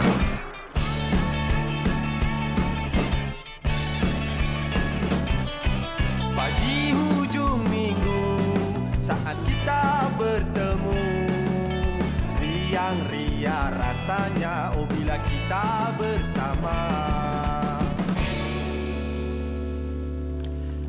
Pagi hujung minggu saat kita bertemu, riang-riang rasanya oh bila kita bersama.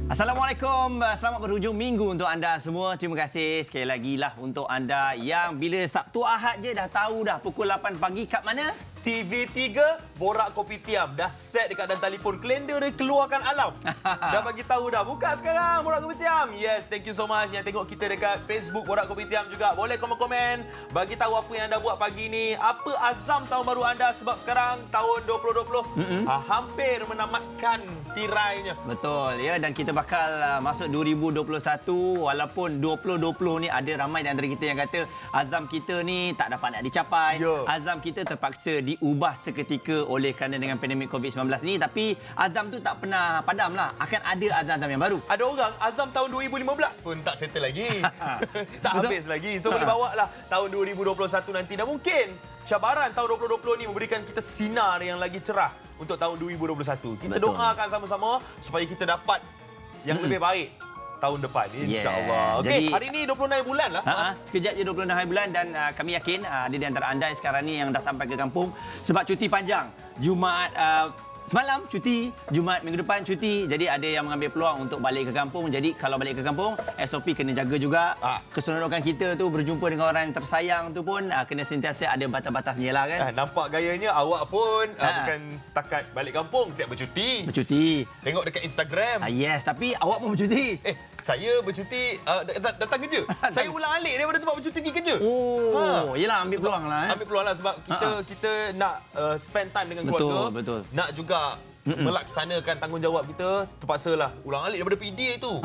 Assalamualaikum, selamat berhujung minggu untuk anda semua. Terima kasih sekali lagi lah untuk anda yang bila Sabtu Ahad je dah tahu dah pukul 8 pagi kat mana? TV3 Borak Kopitiam dah set dekat dalam telefon, kalender dia keluarkan alam. Dah bagi tahu dah buka sekarang Borak Kopitiam. Yes, thank you so much yang tengok kita dekat Facebook Borak Kopitiam juga. Boleh komen-komen bagi tahu apa yang anda buat pagi ni. Apa azam tahun baru anda sebab sekarang tahun 2020 hampir menamatkan tirainya. Betul ya, dan kita bakal masuk 2021 walaupun 2020 ni ada ramai di antara kita yang kata azam kita ni tak dapat nak dicapai. Azam kita terpaksa diubah seketika oleh kerana dengan pandemik COVID-19 ni, tapi azam tu tak pernah padam lah. Akan ada azam-azam yang baru. Ada orang azam tahun 2015 pun tak settle lagi. Tak Betul? habis lagi. So boleh bawa lah tahun 2021 nanti. Dan mungkin cabaran tahun 2020 ni memberikan kita sinar yang lagi cerah untuk tahun 2021. Kita Betul. doakan sama-sama supaya kita dapat yang lebih baik tahun depan, insya-Allah. Okey, Jadi, hari ni 26 bulan lah. Sekejap je 26 hari bulan dan kami yakin ada di antara anda yang sekarang ni yang dah sampai ke kampung sebab cuti panjang. Jumaat semalam cuti, Jumaat minggu depan cuti. Jadi ada yang mengambil peluang untuk balik ke kampung. Jadi kalau balik ke kampung, SOP kena jaga juga. Keseronokan kita tu berjumpa dengan orang yang tersayang tu pun kena sentiasa ada batas-batasnya lah kan. Nampak gayanya awak pun bukan setakat balik kampung, siap bercuti. Bercuti. Tengok dekat Instagram. Yes, tapi awak pun bercuti. Saya bercuti datang kerja. Saya ulang alik daripada tempat bercuti pergi kerja. Oh, yelah ambil peluang lah. Ambil peluang lah sebab kita nak spend time dengan keluarga. Betul. Nak juga melaksanakan tanggungjawab kita, terpaksalah ulang alik daripada PD tu.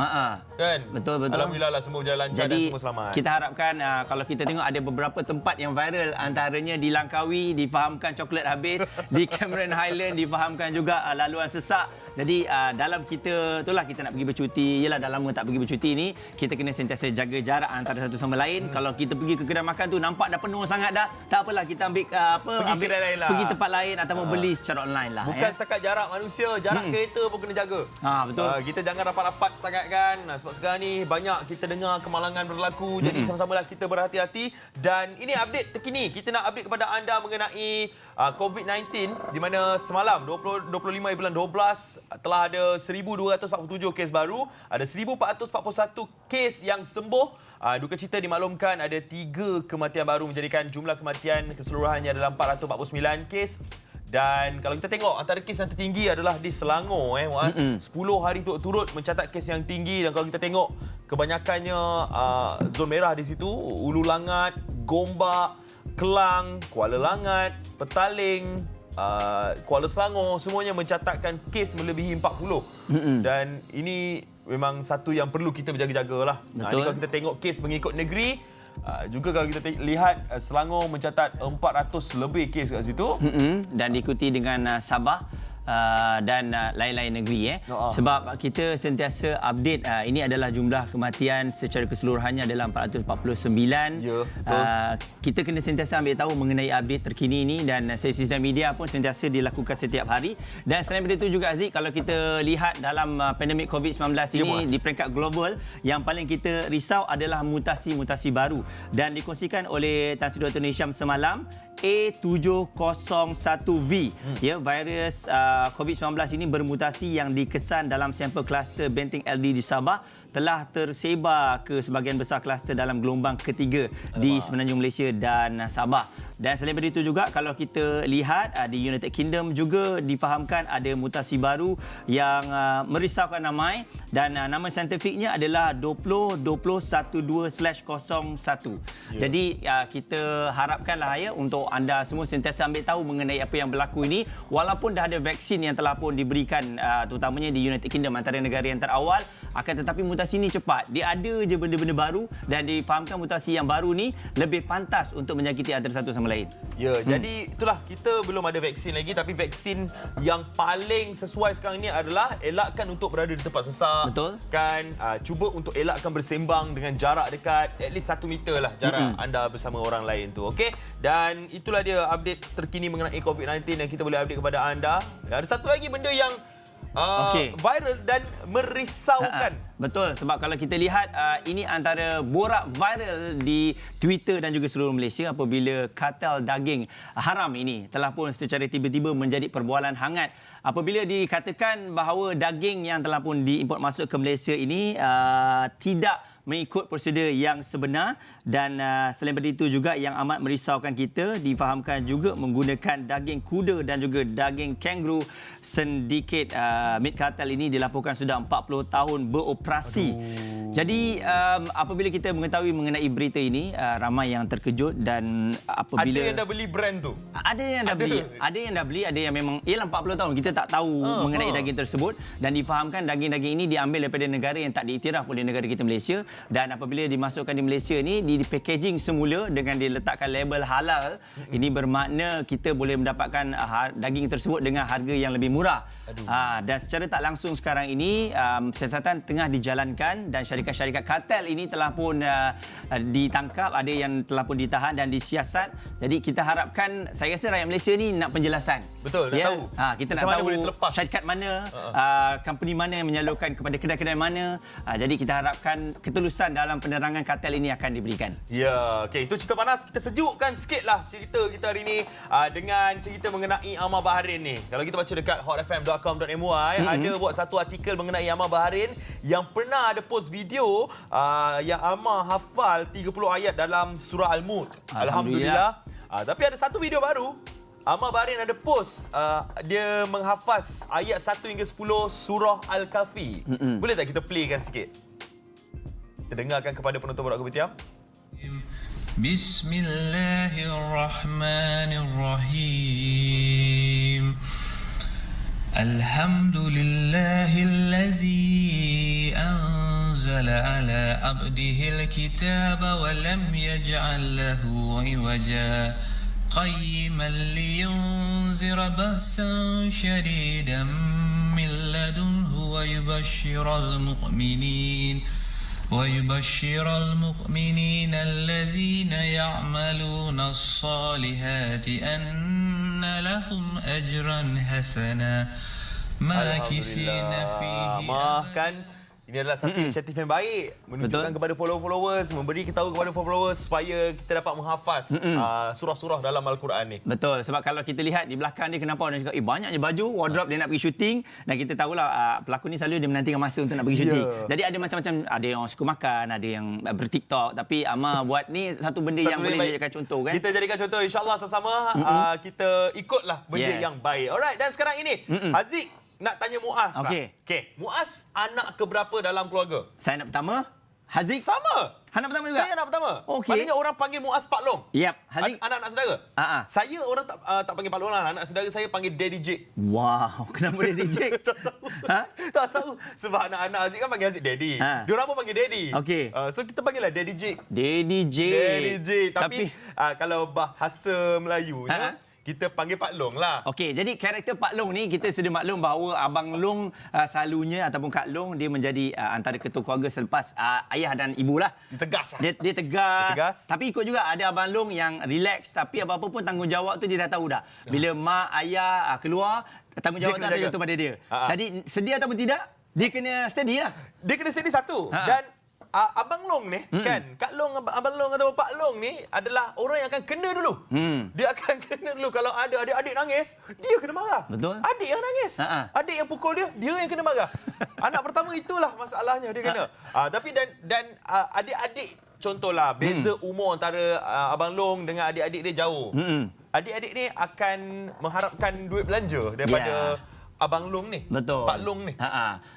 Kan? Betul. Alhamdulillah lah semua berjalan lancar dan Jadi semua selamat. kita harapkan kalau kita tengok ada beberapa tempat yang viral, antaranya di Langkawi difahamkan coklat habis, di Cameron Highland difahamkan juga laluan sesak. Jadi dalam kita itulah kita nak pergi bercuti, yalah dah lama tak pergi bercuti ni, kita kena sentiasa jaga jarak antara satu sama lain. Kalau kita pergi ke kedai makan tu nampak dah penuh sangat dah, tak apalah kita ambil kedai lain lah. pergi tempat lain atau beli secara online lah. Bukan setakat jarak manusia, jarak kereta pun kena jaga. Betul. Kita jangan rapat-rapat sangat kan. Sebab sekarang ni banyak kita dengar kemalangan berlaku. Jadi sama-samalah kita berhati-hati. Dan ini update terkini. Kita nak update kepada anda mengenai COVID-19 di mana semalam 25 bulan 12 telah ada 1,247 kes baru. Ada 1,441 kes yang sembuh. Duka cita dimaklumkan ada 3 kematian baru menjadikan jumlah kematian keseluruhannya adalah 449 kes. Dan kalau kita tengok antara kes yang tertinggi adalah di Selangor Muaz. 10 hari turut mencatat kes yang tinggi dan kalau kita tengok kebanyakannya zon merah di situ, Ulu Langat, Gombak, Kelang, Kuala Langat, Petaling, Kuala Selangor semuanya mencatatkan kes melebihi 40. Dan ini memang satu yang perlu kita berjaga-jagalah. Ini kalau kita tengok kes mengikut negeri, juga kalau kita lihat Selangor mencatat 400 lebih kes kat situ. Dan diikuti dengan Sabah dan lain-lain negeri. Sebab kita sentiasa update, ini adalah jumlah kematian secara keseluruhannya adalah 449. Kita kena sentiasa ambil tahu mengenai update terkini ini dan sesi dan media pun sentiasa dilakukan setiap hari. Dan selain daripada itu juga Aziz, kalau kita lihat dalam pandemik COVID-19 ini di peringkat global, yang paling kita risau adalah mutasi-mutasi baru dan dikongsikan oleh Tan Sri Dr. Hisham semalam. A701V, virus COVID-19 ini bermutasi yang dikesan dalam sampel kluster benteng LD di Sabah telah tersebar ke sebahagian besar kluster dalam gelombang ketiga di Semenanjung Malaysia dan Sabah. Dan selain daripada itu juga kalau kita lihat di United Kingdom juga difahamkan ada mutasi baru yang merisaukan ramai dan nama saintifiknya adalah 201212/01. Jadi kita harapkanlah untuk anda semua sentiasa ambil tahu mengenai apa yang berlaku ini walaupun dah ada vaksin yang telah pun diberikan terutamanya di United Kingdom antara negara yang terawal, akan tetapi mutasi mutasi ni cepat. Dia ada je benda-benda baru dan difahamkan mutasi yang baru ni lebih pantas untuk menyakiti antara satu sama lain. Ya, jadi itulah kita belum ada vaksin lagi, tapi vaksin yang paling sesuai sekarang ni adalah elakkan untuk berada di tempat sesak. Betul. Kan cuba untuk elakkan bersembang dengan jarak dekat at least 1 meter lah jarak anda bersama orang lain tu. Okey. Dan itulah dia update terkini mengenai COVID-19 yang kita boleh update kepada anda. Ada satu lagi benda yang viral dan merisaukan. Betul, sebab kalau kita lihat ini antara borak viral di Twitter dan juga seluruh Malaysia apabila kartel daging haram ini telah pun secara tiba-tiba menjadi perbualan hangat. Apabila dikatakan bahawa daging yang telah pun diimport masuk ke Malaysia ini tidak mengikut prosedur yang sebenar dan selain daripada itu juga yang amat merisaukan kita difahamkan juga menggunakan daging kuda dan juga daging kangaroo. Sindiket meat cartel ini dilaporkan sudah 40 tahun beroperasi. Jadi apabila kita mengetahui mengenai berita ini ramai yang terkejut dan apabila ada yang dah beli brand tu. Ada yang dah beli, ada yang memang ialah 40 tahun kita tak tahu mengenai daging tersebut dan difahamkan daging-daging ini diambil daripada negara yang tak diiktiraf oleh negara kita Malaysia. Dan apabila dimasukkan di Malaysia ni di packaging semula dengan diletakkan label halal, ini bermakna kita boleh mendapatkan daging tersebut dengan harga yang lebih murah. Dan secara tak langsung sekarang ini siasatan tengah dijalankan dan syarikat-syarikat kartel ini telah pun ditangkap, ada yang telah pun ditahan dan disiasat. Jadi kita harapkan, saya rasa rakyat Malaysia ni nak penjelasan. Betul, nak tahu. Kita macam nak tahu syarikat mana, company mana yang menyalurkan kepada kedai-kedai mana. Jadi kita harapkan ketulusan dalam penerangan kartel ini akan diberikan. Ya, okey, itu cerita panas. Kita sejukkan sikitlah cerita kita hari ini dengan cerita mengenai Amar Bahrain ni. Kalau kita baca dekat hotfm.com.my, ada buat satu artikel mengenai Amar Bahrain yang pernah ada post video yang Amar hafal 30 ayat dalam surah Al-Mulk. Alhamdulillah. Tapi ada satu video baru. Amar Bahrain ada post dia menghafaz ayat 1 hingga 10 surah Al-Kahfi. Boleh tak kita playkan sikit? Kita dengarkan kepada penonton Borak Kopitiam. Bismillahirrahmanirrahim. Alhamdulillahillazi anzala ala abdihil kitaba wa lam yaj'al lahu iwaja qayyiman liyunzira ba'san shadidan min ladunhu wa yubashshiral mu'minin ويبشر المؤمنين الذين يعملون الصالحات أن لهم أجرا حسنا ماكثين فيه أبدا. Ini adalah satu inisiatif yang baik, menunjukkan kepada followers, memberi tahu kepada followers supaya kita dapat menghafaz surah-surah dalam Al-Quran ni. Betul, sebab kalau kita lihat di belakang dia, kenapa orang cakap banyaknya baju, wardrobe dia nak pergi syuting, dan kita tahulah pelakon ni selalu dia menantikan masa untuk nak pergi syuting. Jadi ada macam-macam, ada yang suka makan, ada yang ber-TikTok, tapi Amar buat ni satu benda yang boleh dijadikan contoh kan. Kita jadikan contoh, insya-Allah sama-sama kita ikutlah benda yang baik. Alright, dan sekarang ini Haziq nak tanya Muaz lah. Okey. Muaz anak keberapa dalam keluarga? Saya anak pertama. Haziq? Sama. Anak pertama juga? Saya anak pertama. Okey. Maknanya orang panggil Muaz Pak Long. Yap. Haziq? Anak-anak saudara? Saya orang tak panggil Pak Long lah. Anak saudara saya panggil Daddy Jake. Wow. Kenapa Daddy Jake? Tak tahu. Tak tahu. Sebab anak-anak Haziq kan panggil Haziq Daddy. Diorang pun panggil Daddy. Okey. So kita panggil lah Daddy Jake. Daddy Jake. Daddy Jake. Tapi kalau bahasa Melayunya, kita panggil Pak Long lah. Okey, jadi karakter Pak Long ni kita sedia maklum bahawa Abang Long selalunya ataupun Kak Long dia menjadi antara ketua keluarga selepas ayah dan ibu lah. Tegas lah. Dia tegas. Tapi ikut juga ada Abang Long yang relax tapi apa-apa pun tanggungjawab tu dia dah tahu dah. Bila mak, ayah keluar, tanggungjawab tu ada jatuh pada dia. Jadi sedia ataupun tidak, dia kena steady lah. Dia kena steady satu. Dan Abang Long ni kan, Kak Long, Abang Long atau Pak Long ni adalah orang yang akan kena dulu. Dia akan kena dulu. Kalau ada adik-adik nangis, dia kena marah. Betul. Adik yang nangis. Adik yang pukul dia yang kena marah. Anak pertama itulah masalahnya, dia kena. Tapi dan adik-adik, contohlah beza umur antara Abang Long dengan adik-adik dia jauh. Adik-adik ni akan mengharapkan duit belanja daripada Abang Long ni. Betul. Pak Long ni.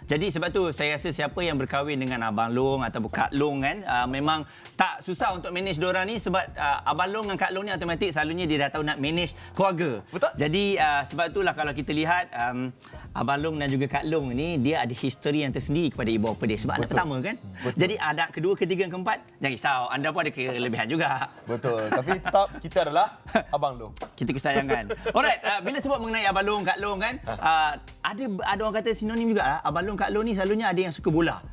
Jadi sebab tu saya rasa siapa yang berkahwin dengan Abang Long ataupun Kak Long kan, memang tak susah untuk manage diorang ni sebab Abang Long dengan Kak Long ni automatik selalunya dia dah tahu nak manage keluarga. Betul. Jadi sebab itulah kalau kita lihat Abang Long dan juga Kak Long ni dia ada history yang tersendiri kepada ibu bapa dia sebab anak pertama kan. Betul. Jadi anak kedua, ketiga, keempat jangan risau, anda pun ada kelebihan juga. Betul. Tapi tetap kita adalah Abang Long. Kita kesayangan. Alright, bila sebut mengenai Abang Long, Kak Long kan, ada orang kata sinonim juga lah. Abang Long, Kak Long ni selalunya ada yang suka bola.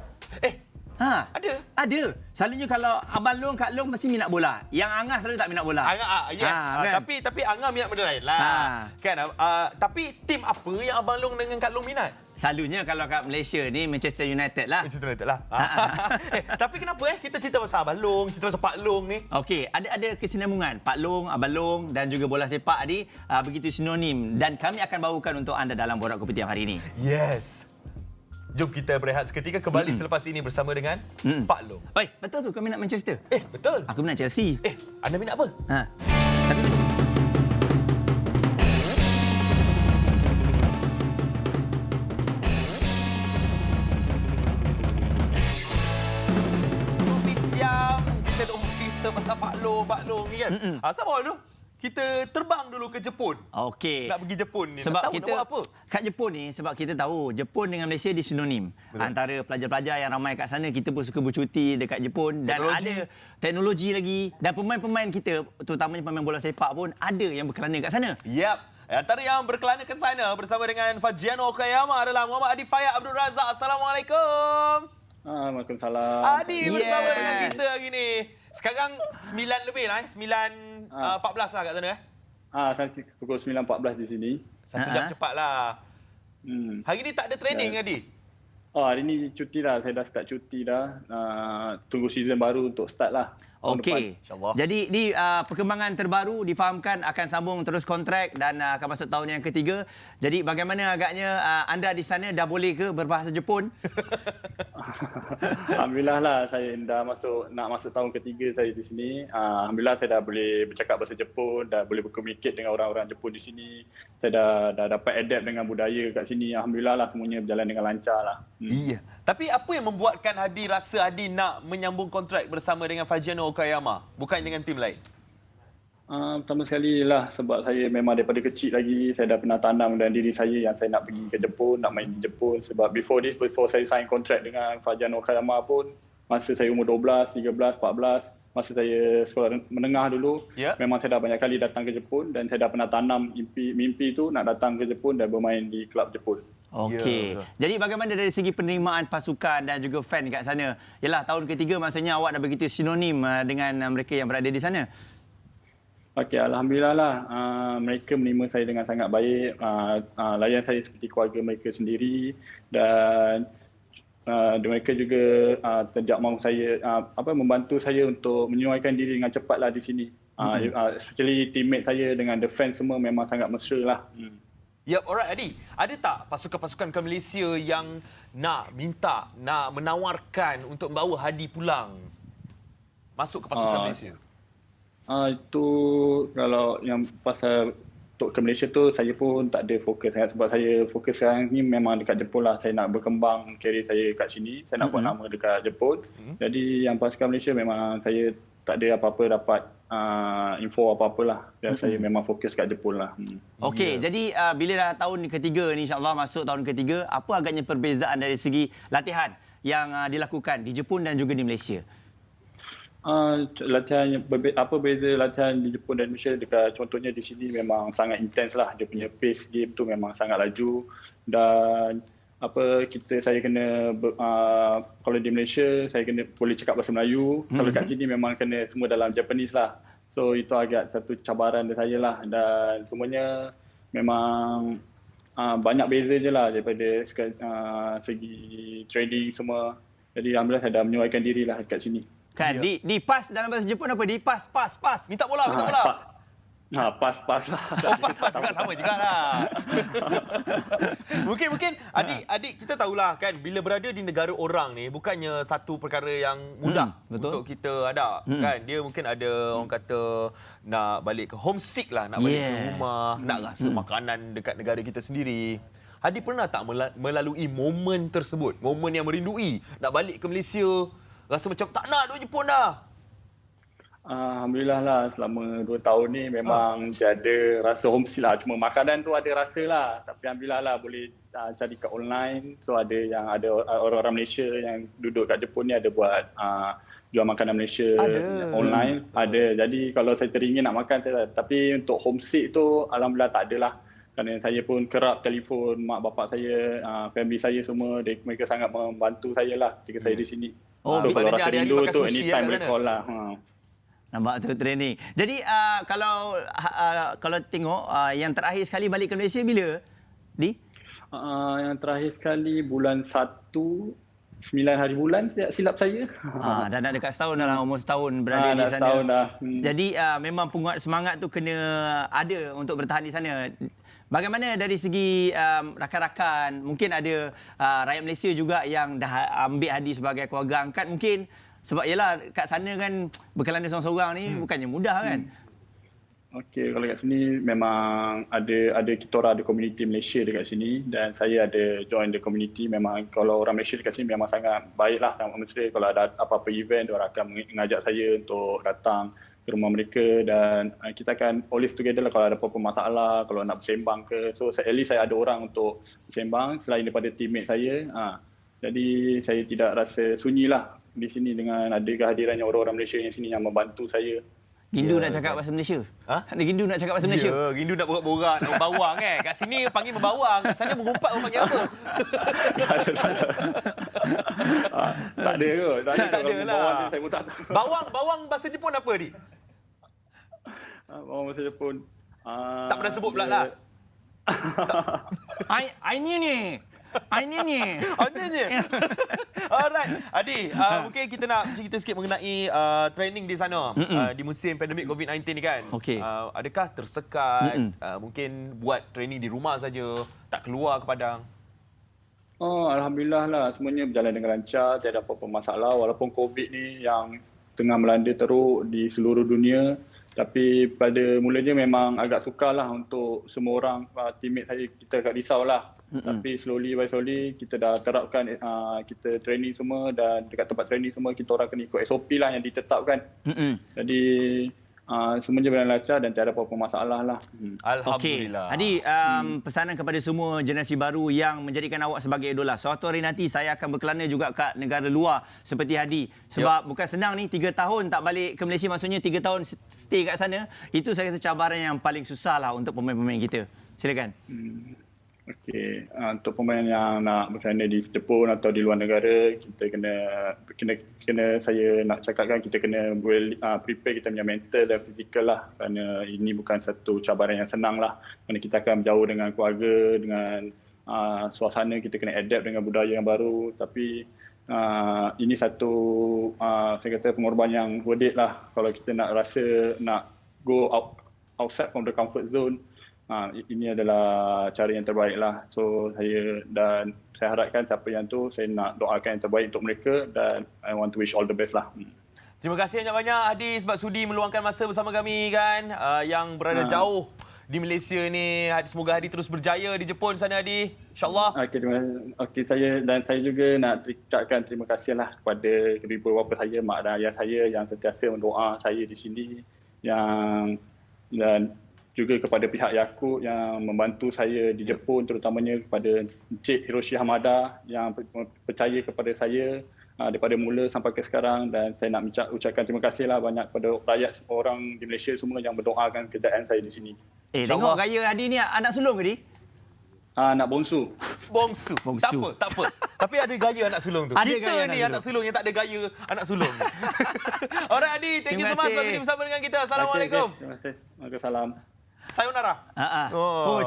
Ada. Selalunya kalau Abang Long, Kak Long mesti minat bola. Yang Angah selalu tak minat bola. Angah, yes. Kan? Tapi Angah minat benda lain lah. Kan? Tapi tim apa yang Abang Long dengan Kak Long minat? Selalunya kalau kat Malaysia ni Manchester United lah. Manchester United lah. Tapi kenapa kita cerita pasal Abang Long, cerita pasal Pak Long ni? Okey, ada kesinambungan. Pak Long, Abang Long dan juga bola sepak ni begitu sinonim dan kami akan bawakan untuk anda dalam Borak Kopi Tiam hari ini. Yes. Jom kita berehat seketika, kembali selepas ini bersama dengan Pak Long. Oi, betul ke kau minat Manchester? Betul. Aku minat Chelsea. Anda minat apa? Tapi kita nak cerita pasal Pak Long ni kan. Sabar dulu. Kita terbang dulu ke Jepun. Okey. Nak pergi Jepun ni. Sebab nak tahu kita nak buat apa. kat Jepun ni sebab kita tahu Jepun dengan Malaysia disinonim. Antara pelajar-pelajar yang ramai kat sana kita pun suka bercuti dekat Jepun dan ada teknologi lagi dan pemain-pemain kita terutamanya pemain bola sepak pun ada yang berkelana kat sana. Yap. Antara yang berkelana ke sana bersama dengan Fagiano Okayama adalah Muhammad Adi Fayad Abdul Razak. Assalamualaikum. Waalaikumsalam. Adi bersama dengan kita hari ni. Sekarang 9 lebih lah, 9.14 lah kat sana. Sampai pukul 9.14 di sini. 1 jam cepat lah. Hari ni tak ada training, Adi? Hari ni cuti lah. Saya dah start cuti dah. Tunggu season baru untuk start lah. Okey. Jadi di perkembangan terbaru difahamkan akan sambung terus kontrak dan akan masuk tahun yang ketiga. Jadi bagaimana agaknya anda di sana dah boleh ke berbahasa Jepun? Alhamdulillah lah, saya dah nak masuk tahun ketiga saya di sini. Alhamdulillah saya dah boleh bercakap bahasa Jepun, dah boleh berkomunikasi dengan orang-orang Jepun di sini. Saya dah dapat adapt dengan budaya kat sini. Alhamdulillah lah, semuanya berjalan dengan lancar lah. Iya. Tapi apa yang membuatkan Hadi rasa Hadi nak menyambung kontrak bersama dengan Fagiano Okayama, bukan dengan tim lain? Pertama sekali lah sebab saya memang daripada kecil lagi saya dah pernah tanam dalam diri saya yang saya nak pergi ke Jepun, nak main di Jepun. Sebab before saya sign kontrak dengan Fagiano Okayama pun, masa saya umur 12, 13, 14, masa saya sekolah menengah dulu, memang saya dah banyak kali datang ke Jepun dan saya dah pernah tanam mimpi tu nak datang ke Jepun dan bermain di kelab Jepun. Okey. Jadi bagaimana dari segi penerimaan pasukan dan juga fan kat sana? Yalah, tahun ketiga maksudnya awak dah begitu sinonim dengan mereka yang berada di sana. Okey, alhamdulillah lah. Mereka menerima saya dengan sangat baik. Layan saya seperti keluarga mereka sendiri dan mereka juga tidak mahu saya membantu saya untuk menyesuaikan diri dengan cepatlah di sini. Especially teammate saya dengan the fans semua memang sangat mesra lah. Yap, alright Adi. Ada tak pasukan-pasukan ke Malaysia yang nak menawarkan untuk membawa Hadi pulang masuk ke pasukan Malaysia? Itu kalau yang pasal untuk ke Malaysia tu saya pun tak ada fokus sangat sebab saya fokus sekarang ni memang dekat Jepun lah. Saya nak berkembang kerjaya saya kat sini. Saya nak buat nama dekat Jepun. Jadi yang pasukan Malaysia memang saya tak ada apa-apa dapat info apa-apalah. Dan saya memang fokus kat Jepun lah. Okey, jadi bila dah tahun ketiga ni insya-Allah masuk tahun ketiga, apa agaknya perbezaan dari segi latihan yang dilakukan di Jepun dan juga di Malaysia? Latihan apa beza latihan di Jepun dan Malaysia dekat contohnya di sini memang sangat intens lah. Dia punya pace game tu memang sangat laju dan saya kena kalau di Malaysia saya kena boleh cakap bahasa Melayu. Kalau kat sini memang kena semua dalam Japanese lah. So itu agak satu cabaran dari saya lah dan semuanya memang banyak beza je lah daripada segi trading semua. Jadi alhamdulillah saya dah menyesuaikan diri lah kat sini. Kan di pass dalam bahasa Jepun apa? Di pass. Minta bola. Pas lah. Pas juga sama jugalah. Mungkin adik kita tahulah kan bila berada di negara orang ni bukannya satu perkara yang mudah untuk kita ada kan. Dia mungkin ada orang kata nak balik ke homesick lah, nak balik ke rumah, nak rasa makanan dekat negara kita sendiri. Adi pernah tak melalui momen tersebut? Momen yang merindui. Nak balik ke Malaysia. Rasa macam tak nak duduk Jepun dah. Alhamdulillah lah, selama 2 tahun ni memang ada rasa homesick lah. Cuma makanan tu ada rasa lah. Tapi Alhamdulillah lah boleh cari kat online. So ada orang-orang Malaysia yang duduk kat Jepun ni ada buat jual makanan Malaysia online. Ada. Jadi kalau saya teringin nak makan, tapi untuk homesick tu Alhamdulillah tak ada lah. Kerana saya pun kerap telefon mak bapak saya, family saya semua. Mereka sangat membantu saya lah ketika saya di sini. Oh, so kalau maknanya rasa hari-hari rindu makan tu sushi anytime kat boleh sana. call lah. Nampak tu training. Jadi kalau tengok yang terakhir sekali balik ke Malaysia bila? Yang terakhir sekali bulan 1, 9 hari bulan silap saya. Dah nak dekat setahun dah lah, umur setahun berada di dah sana. setahun dah. Jadi memang penguat semangat tu kena ada untuk bertahan di sana. Bagaimana dari segi rakan-rakan? Mungkin ada rakyat Malaysia juga yang dah ambil Hadi sebagai keluarga angkat mungkin. Sebab yelah kat sana kan berkelana seorang-seorang ni bukannya mudah kan? Okey, kalau kat sini memang ada kita orang ada komuniti Malaysia dekat sini dan saya ada join the community. Memang kalau orang Malaysia dekat sini memang sangat baiklah, sangat mesra. Kalau ada apa-apa event, diorang akan mengajak saya untuk datang ke rumah mereka dan kita akan always together lah kalau ada apa-apa masalah, kalau nak bersembang ke. So at least saya ada orang untuk bersembang selain daripada teammate saya. Jadi saya tidak rasa sunyi lah di sini dengan ada kehadirannya orang-orang Malaysia yang sini yang membantu saya. Gindu nak cakap bahasa Malaysia? Ada gindu nak cakap bahasa Malaysia? Ya, rindu nak borak-borak, nak berbawang kan. Kat sini panggil berbawang, kat sana mengumpat orang panggil apa? Tak ada kot. Tak ada Kalau lah. bawang tu saya pun tak tahu. Bawang bahasa Jepun apa ni? Bawang bahasa Jepun. Tak pernah sebut pula lah. Ini ni. Alright, Adi, mungkin kita nak cerita sikit mengenai training di sana di musim pandemik COVID-19 ni kan. Okey. Adakah tersekat? Mungkin buat training di rumah saja, tak keluar ke padang? Alhamdulillah lah, semuanya berjalan dengan lancar, tiada apa-apa masalah walaupun COVID ni yang tengah melanda teruk di seluruh dunia. Tapi pada mulanya memang agak sukar lah untuk semua orang, teammate saya, kita agak risau lah. Tapi slowly by slowly kita dah terapkan kita training semua dan dekat tempat training semua kita orang kena ikut SOP lah yang ditetapkan. Jadi semuanya berjalan lancar dan tiada apa-apa masalah lah. Alhamdulillah. Hadi, pesanan kepada semua generasi baru yang menjadikan awak sebagai idola. Suatu hari nanti saya akan berkelana juga kat negara luar seperti Hadi. Sebab bukan senang ni 3 tahun tak balik ke Malaysia, maksudnya 3 tahun stay kat sana. Itu saya rasa cabaran yang paling susah lah untuk pemain-pemain kita. Silakan. Okey, untuk pemain yang nak berkelana di Jepun atau di luar negara, kita kena saya nak cakapkan kita kena prepare kita punya mental dan fizikal lah, kerana ini bukan satu cabaran yang senang lah. Kerana kita akan berjauh dengan keluarga, dengan suasana, kita kena adapt dengan budaya yang baru. Tapi ini satu saya kata pengorbanan yang worth it lah kalau kita nak rasa nak go outside from the comfort zone. Ini adalah cara yang terbaik lah. So saya harapkan siapa yang tu, saya nak doakan yang terbaik untuk mereka dan I want to wish all the best lah. Terima kasih banyak-banyak Hadi sebab sudi meluangkan masa bersama kami kan, yang berada jauh di Malaysia ni. Semoga Hadi terus berjaya di Jepun sana Hadi, insyaAllah. Okey, saya juga nak ucapkan terima kasih lah kepada kedua bapa saya, mak dan ayah saya yang sentiasa mendoa saya di sini, dan juga kepada pihak Yakult yang membantu saya di Jepun, terutamanya kepada Encik Hiroshi Hamada yang percaya kepada saya daripada mula sampai ke sekarang. Dan saya nak ucapkan terima kasihlah banyak kepada rakyat orang di Malaysia semua yang mendoakan kejayaan saya di sini. Tengok gaya Hadi ni anak sulung ke ni? Anak bongsu. Bongsu. Tak apa. Tapi ada gaya anak sulung tu. Ada Kita gaya ni anak sulung yang tak ada gaya anak sulung. Alright Hadi, thank you so much sebab bersama dengan kita. Assalamualaikum. Terima kasih. Waalaikumsalam. Sayonara.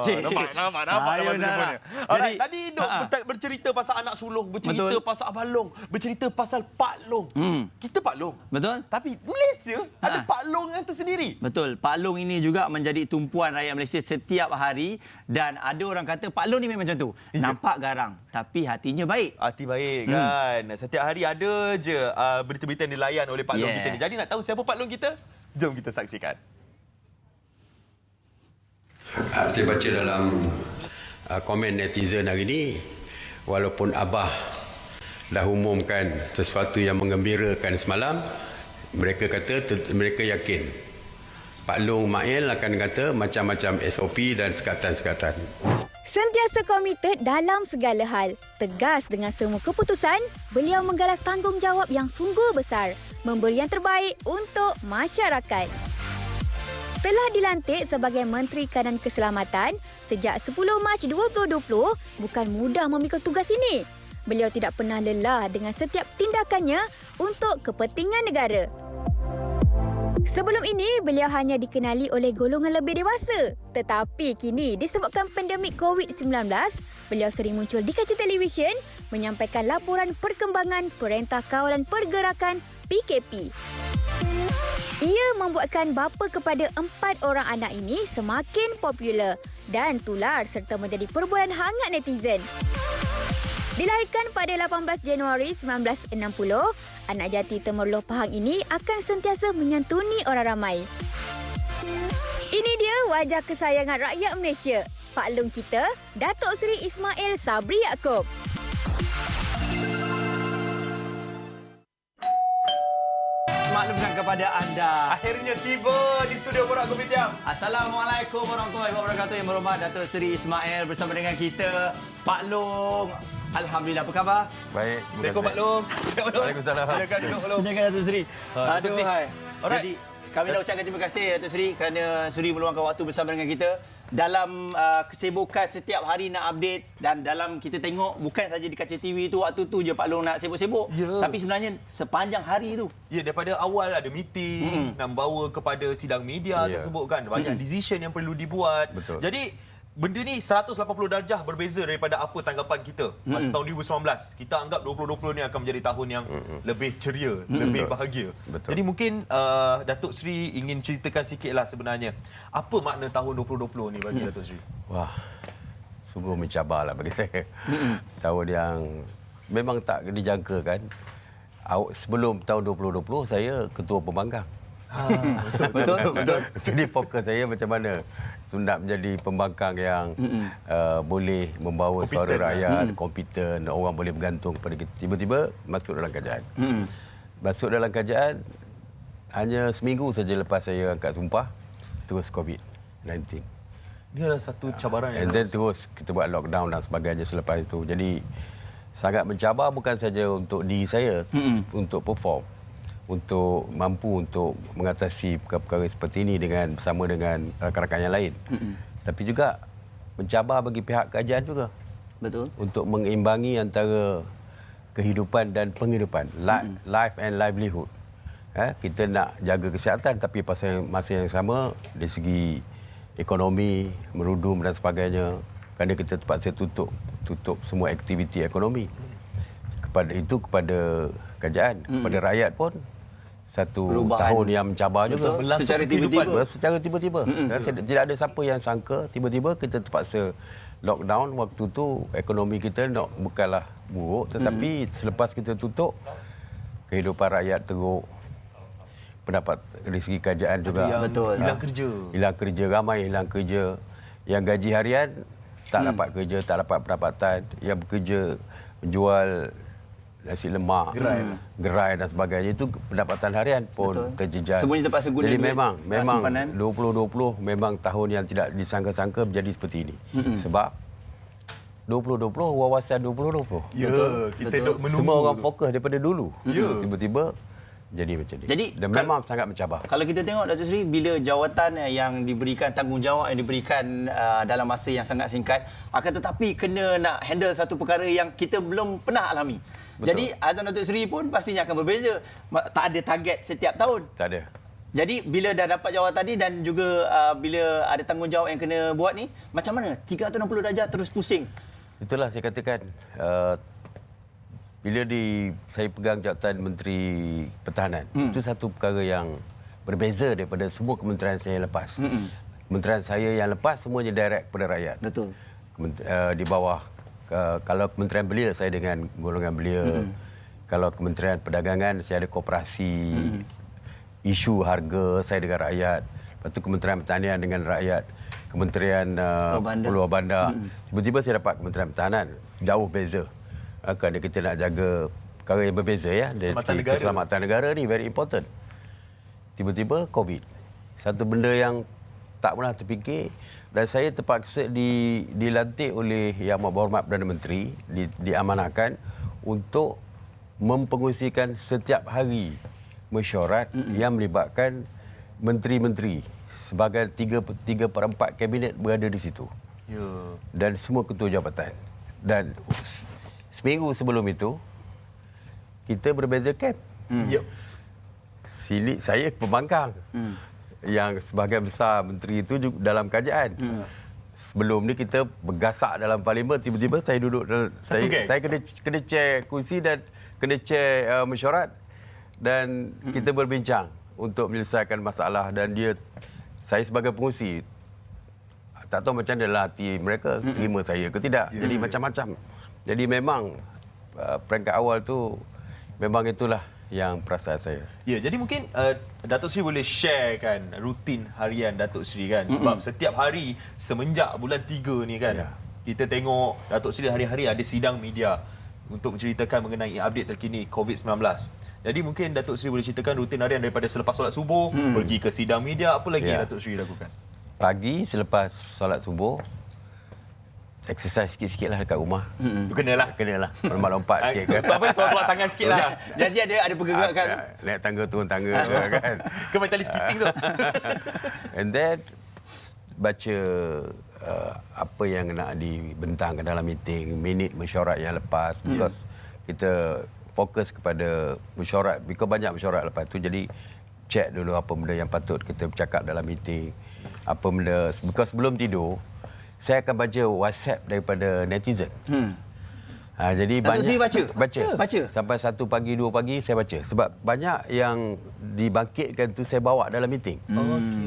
Cik. Nampak Sayonara. Alright, tadi Dok bercerita pasal anak sulung, bercerita pasal Abang Long, bercerita pasal Pak Long. Kita Pak Long. Betul? Tapi Malaysia ada Pak Long yang tersendiri. Betul. Pak Long ini juga menjadi tumpuan rakyat Malaysia setiap hari dan ada orang kata Pak Long ni memang macam tu. Nampak garang tapi hatinya baik. Hati baik kan. Setiap hari ada je berita-berita yang dilayan oleh Pak Long kita ni. Jadi nak tahu siapa Pak Long kita? Jom kita saksikan. Saya baca dalam komen netizen hari ini, walaupun Abah dah umumkan sesuatu yang menggembirakan semalam, mereka kata mereka yakin Pak Long Mail akan kata macam-macam SOP dan sekatan-sekatan. Sentiasa komited dalam segala hal. Tegas dengan semua keputusan, beliau menggalas tanggungjawab yang sungguh besar, memberi yang terbaik untuk masyarakat. Telah dilantik sebagai Menteri Kanan Keselamatan sejak 10 Mac 2020, bukan mudah memikul tugas ini. Beliau tidak pernah lelah dengan setiap tindakannya untuk kepentingan negara. Sebelum ini, beliau hanya dikenali oleh golongan lebih dewasa. Tetapi kini, disebabkan pandemik COVID-19, beliau sering muncul di kaca televisyen menyampaikan laporan perkembangan Perintah Kawalan Pergerakan PKP. Ia membuatkan bapa kepada 4 orang anak ini semakin popular dan tular serta menjadi perbualan hangat netizen. Dilahirkan pada 18 Januari 1960, anak jati Temerloh Pahang ini akan sentiasa menyantuni orang ramai. Ini dia wajah kesayangan rakyat Malaysia, Pak Long kita, Datuk Seri Ismail Sabri Yaakob. Maklumkan kepada anda. Akhirnya tiba di studio Borak Kopitiam. Assalamualaikum warahmatullahi wabarakatuh. Yang berhormat Datuk Seri Ismail bersama dengan kita, Pak Long. Alhamdulillah, apa khabar? Baik. Assalamualaikum Pak Long. Waalaikumsalam. Silakan duduk Pak Long. Silakan Datuk Seri. Datuk Seri. Hai. Alright. Jadi, kami nak ucapkan terima kasih Datuk Seri kerana sudi meluangkan waktu bersama dengan kita. Dalam kesibukan setiap hari nak update dan dalam kita tengok bukan saja di kaca TV tu waktu tu je Pak Long nak sibuk-sibuk, tapi sebenarnya sepanjang hari tu. Ya, daripada awal ada meeting, nak membawa kepada sidang media tersebut kan. Banyak decision yang perlu dibuat. Betul. Jadi, benda ni 180 darjah berbeza daripada apa tanggapan kita masa tahun 2019. Kita anggap 2020 ni akan menjadi tahun yang lebih ceria, lebih bahagia. Betul. Jadi mungkin Datuk Seri ingin ceritakan sikitlah sebenarnya apa makna tahun 2020 ni bagi Datuk Seri. Wah, sungguh mencabarlah bagi saya. Tahun yang memang tak dijangkakan. Sebelum tahun 2020 saya ketua pembangkang. Betul. Jadi fokus saya macam mana nak menjadi pembangkang yang boleh membawa suara rakyat, kompeten, orang boleh bergantung kepada kita. Tiba-tiba masuk dalam kerajaan. Masuk dalam kerajaan hanya seminggu saja lepas saya angkat sumpah, terus COVID-19. Ini adalah satu cabaran And then terus kita buat lockdown dan sebagainya selepas itu. Jadi sangat mencabar bukan saja untuk diri saya, untuk perform, untuk mampu untuk mengatasi perkara-perkara seperti ini bersama dengan rakan-rakan yang lain. Tapi juga mencabar bagi pihak kerajaan juga. Betul. Untuk mengimbangi antara kehidupan dan penghidupan, life and livelihood. Kita nak jaga kesihatan tapi pada masa yang sama dari segi ekonomi merudum dan sebagainya, kerana kita terpaksa tutup semua aktiviti ekonomi. Kepada kerajaan, kepada rakyat pun satu perubahan. Tahun yang mencabar juga. Secara tiba-tiba. Tidak ada siapa yang sangka tiba-tiba kita terpaksa lockdown. Waktu tu ekonomi kita bukanlah buruk, tetapi selepas kita tutup, kehidupan rakyat teruk, pendapat dari segi kerajaan juga. Hilang kerja, ramai hilang kerja. Yang gaji harian tak dapat kerja, tak dapat pendapatan. Yang bekerja menjual nasi lemak, gerai dan sebagainya, itu pendapatan harian pun terjejas. Semuanya terpaksa guna. Jadi memang 2020 memang tahun yang tidak disangka-sangka menjadi seperti ini. Sebab 2020 wawasan 2020. Kita duk menunggu. Semua orang fokus daripada dulu. Tiba-tiba jadi macam ni. Jadi, dan memang sangat mencabar. Kalau kita tengok Datuk Seri, bila jawatan yang diberikan, tanggungjawab yang diberikan dalam masa yang sangat singkat, akan tetapi kena nak handle satu perkara yang kita belum pernah alami. Betul. Jadi azam Datuk Seri pun pastinya akan berbeza. Tak ada target setiap tahun. Tak ada. Jadi bila dah dapat jawatan ni dan juga bila ada tanggungjawab yang kena buat ni, macam mana? 360 darjah terus pusing. Itulah saya katakan, bila saya pegang jawatan Menteri Pertahanan, itu satu perkara yang berbeza daripada semua kementerian saya lepas. Kementerian saya yang lepas semuanya direct kepada rakyat. Betul. Di bawah, kalau Kementerian Belia saya dengan golongan belia. Kalau Kementerian Perdagangan saya ada koperasi. Isu harga saya dengan rakyat. Lepas tu Kementerian Pertanian dengan rakyat. Kementerian Pulau Bandar. Tiba-tiba saya dapat Kementerian Pertahanan. Jauh beza. Kerana kita nak jaga perkara yang berbeza ya. Keselamatan negara ni very important. Tiba-tiba COVID. Satu benda yang tak pernah terfikir, dan saya terpaksa dilantik oleh Yang Amat Berhormat Perdana Menteri, diamanahkan untuk mempengusikan setiap hari mesyuarat yang melibatkan menteri-menteri. Sebagai 3/4 kabinet berada di situ. Dan semua ketua jabatan. Dan seminggu sebelum itu, kita berbeza camp. Sini saya pembangkang. Yang sebahagian besar menteri itu juga dalam kerajaan. Sebelum ni kita bergasak dalam parlimen, tiba-tiba saya duduk saya kena chair kursi dan kena chair mesyuarat, dan kita berbincang untuk menyelesaikan masalah, dan saya sebagai pengurusi tak tahu macam mana lah hati mereka terima saya ke tidak. Jadi macam-macam. Jadi memang peringkat awal tu memang itulah yang perasaan saya. Ya, jadi mungkin Datuk Seri boleh sharekan rutin harian Datuk Seri kan, sebab setiap hari semenjak bulan 3 ni kan, kita tengok Datuk Seri hari-hari ada sidang media untuk menceritakan mengenai update terkini COVID-19. Jadi mungkin Datuk Seri boleh ceritakan rutin harian daripada selepas solat subuh pergi ke sidang media, apa lagi Datuk Seri lakukan? Pagi selepas solat subuh, exercise sikit-sikit lah dekat rumah. Tu kenalah. Kenalah. Lompat-lompat sikit kan. Keluar tangan sikit lah. Jadi ada pergerakan. Naik tangga, turun tangga kan. Ke mentally skipping tu. And then baca apa yang nak dibentangkan dalam meeting, minit mesyuarat yang lepas. Because kita fokus kepada mesyuarat. Because banyak mesyuarat lepas tu, jadi check dulu apa benda yang patut kita bercakap dalam meeting. Apa benda, because sebelum tidur, saya akan baca WhatsApp daripada netizen. Jadi Datuk Seri baca? Sampai 1 pagi, 2 pagi saya baca. Sebab banyak yang dibangkitkan tu saya bawa dalam meeting.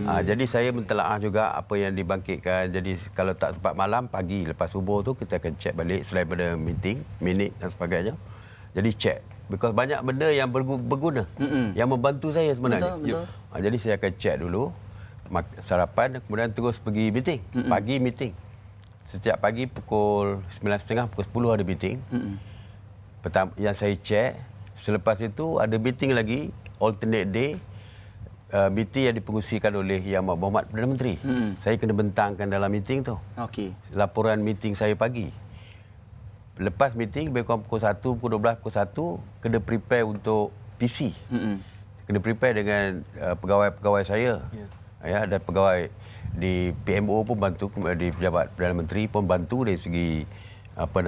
Jadi saya mentelaah juga apa yang dibangkitkan. Jadi kalau tak sempat malam, pagi lepas subuh tu kita akan check balik selain daripada meeting, minit dan sebagainya. Jadi check. Because banyak benda yang berguna. Yang membantu saya sebenarnya. Betul. Jadi saya akan check dulu. Sarapan, kemudian terus pergi meeting. Pagi meeting. Setiap pagi pukul 9.30, pukul 10 ada meeting. Yang saya check. Selepas itu ada meeting lagi, alternate day. Meeting yang dipengusikan oleh Yang Amat Berhormat Perdana Menteri. Saya kena bentangkan dalam meeting tu. Laporan meeting saya pagi. Lepas meeting, lebih kurang pukul 1, pukul 12, pukul 1, kena prepare untuk PC. Kena prepare dengan pegawai-pegawai saya. Ya, dan pegawai di PMO pun bantu, di Pejabat Perdana Menteri pun bantu dari segi apa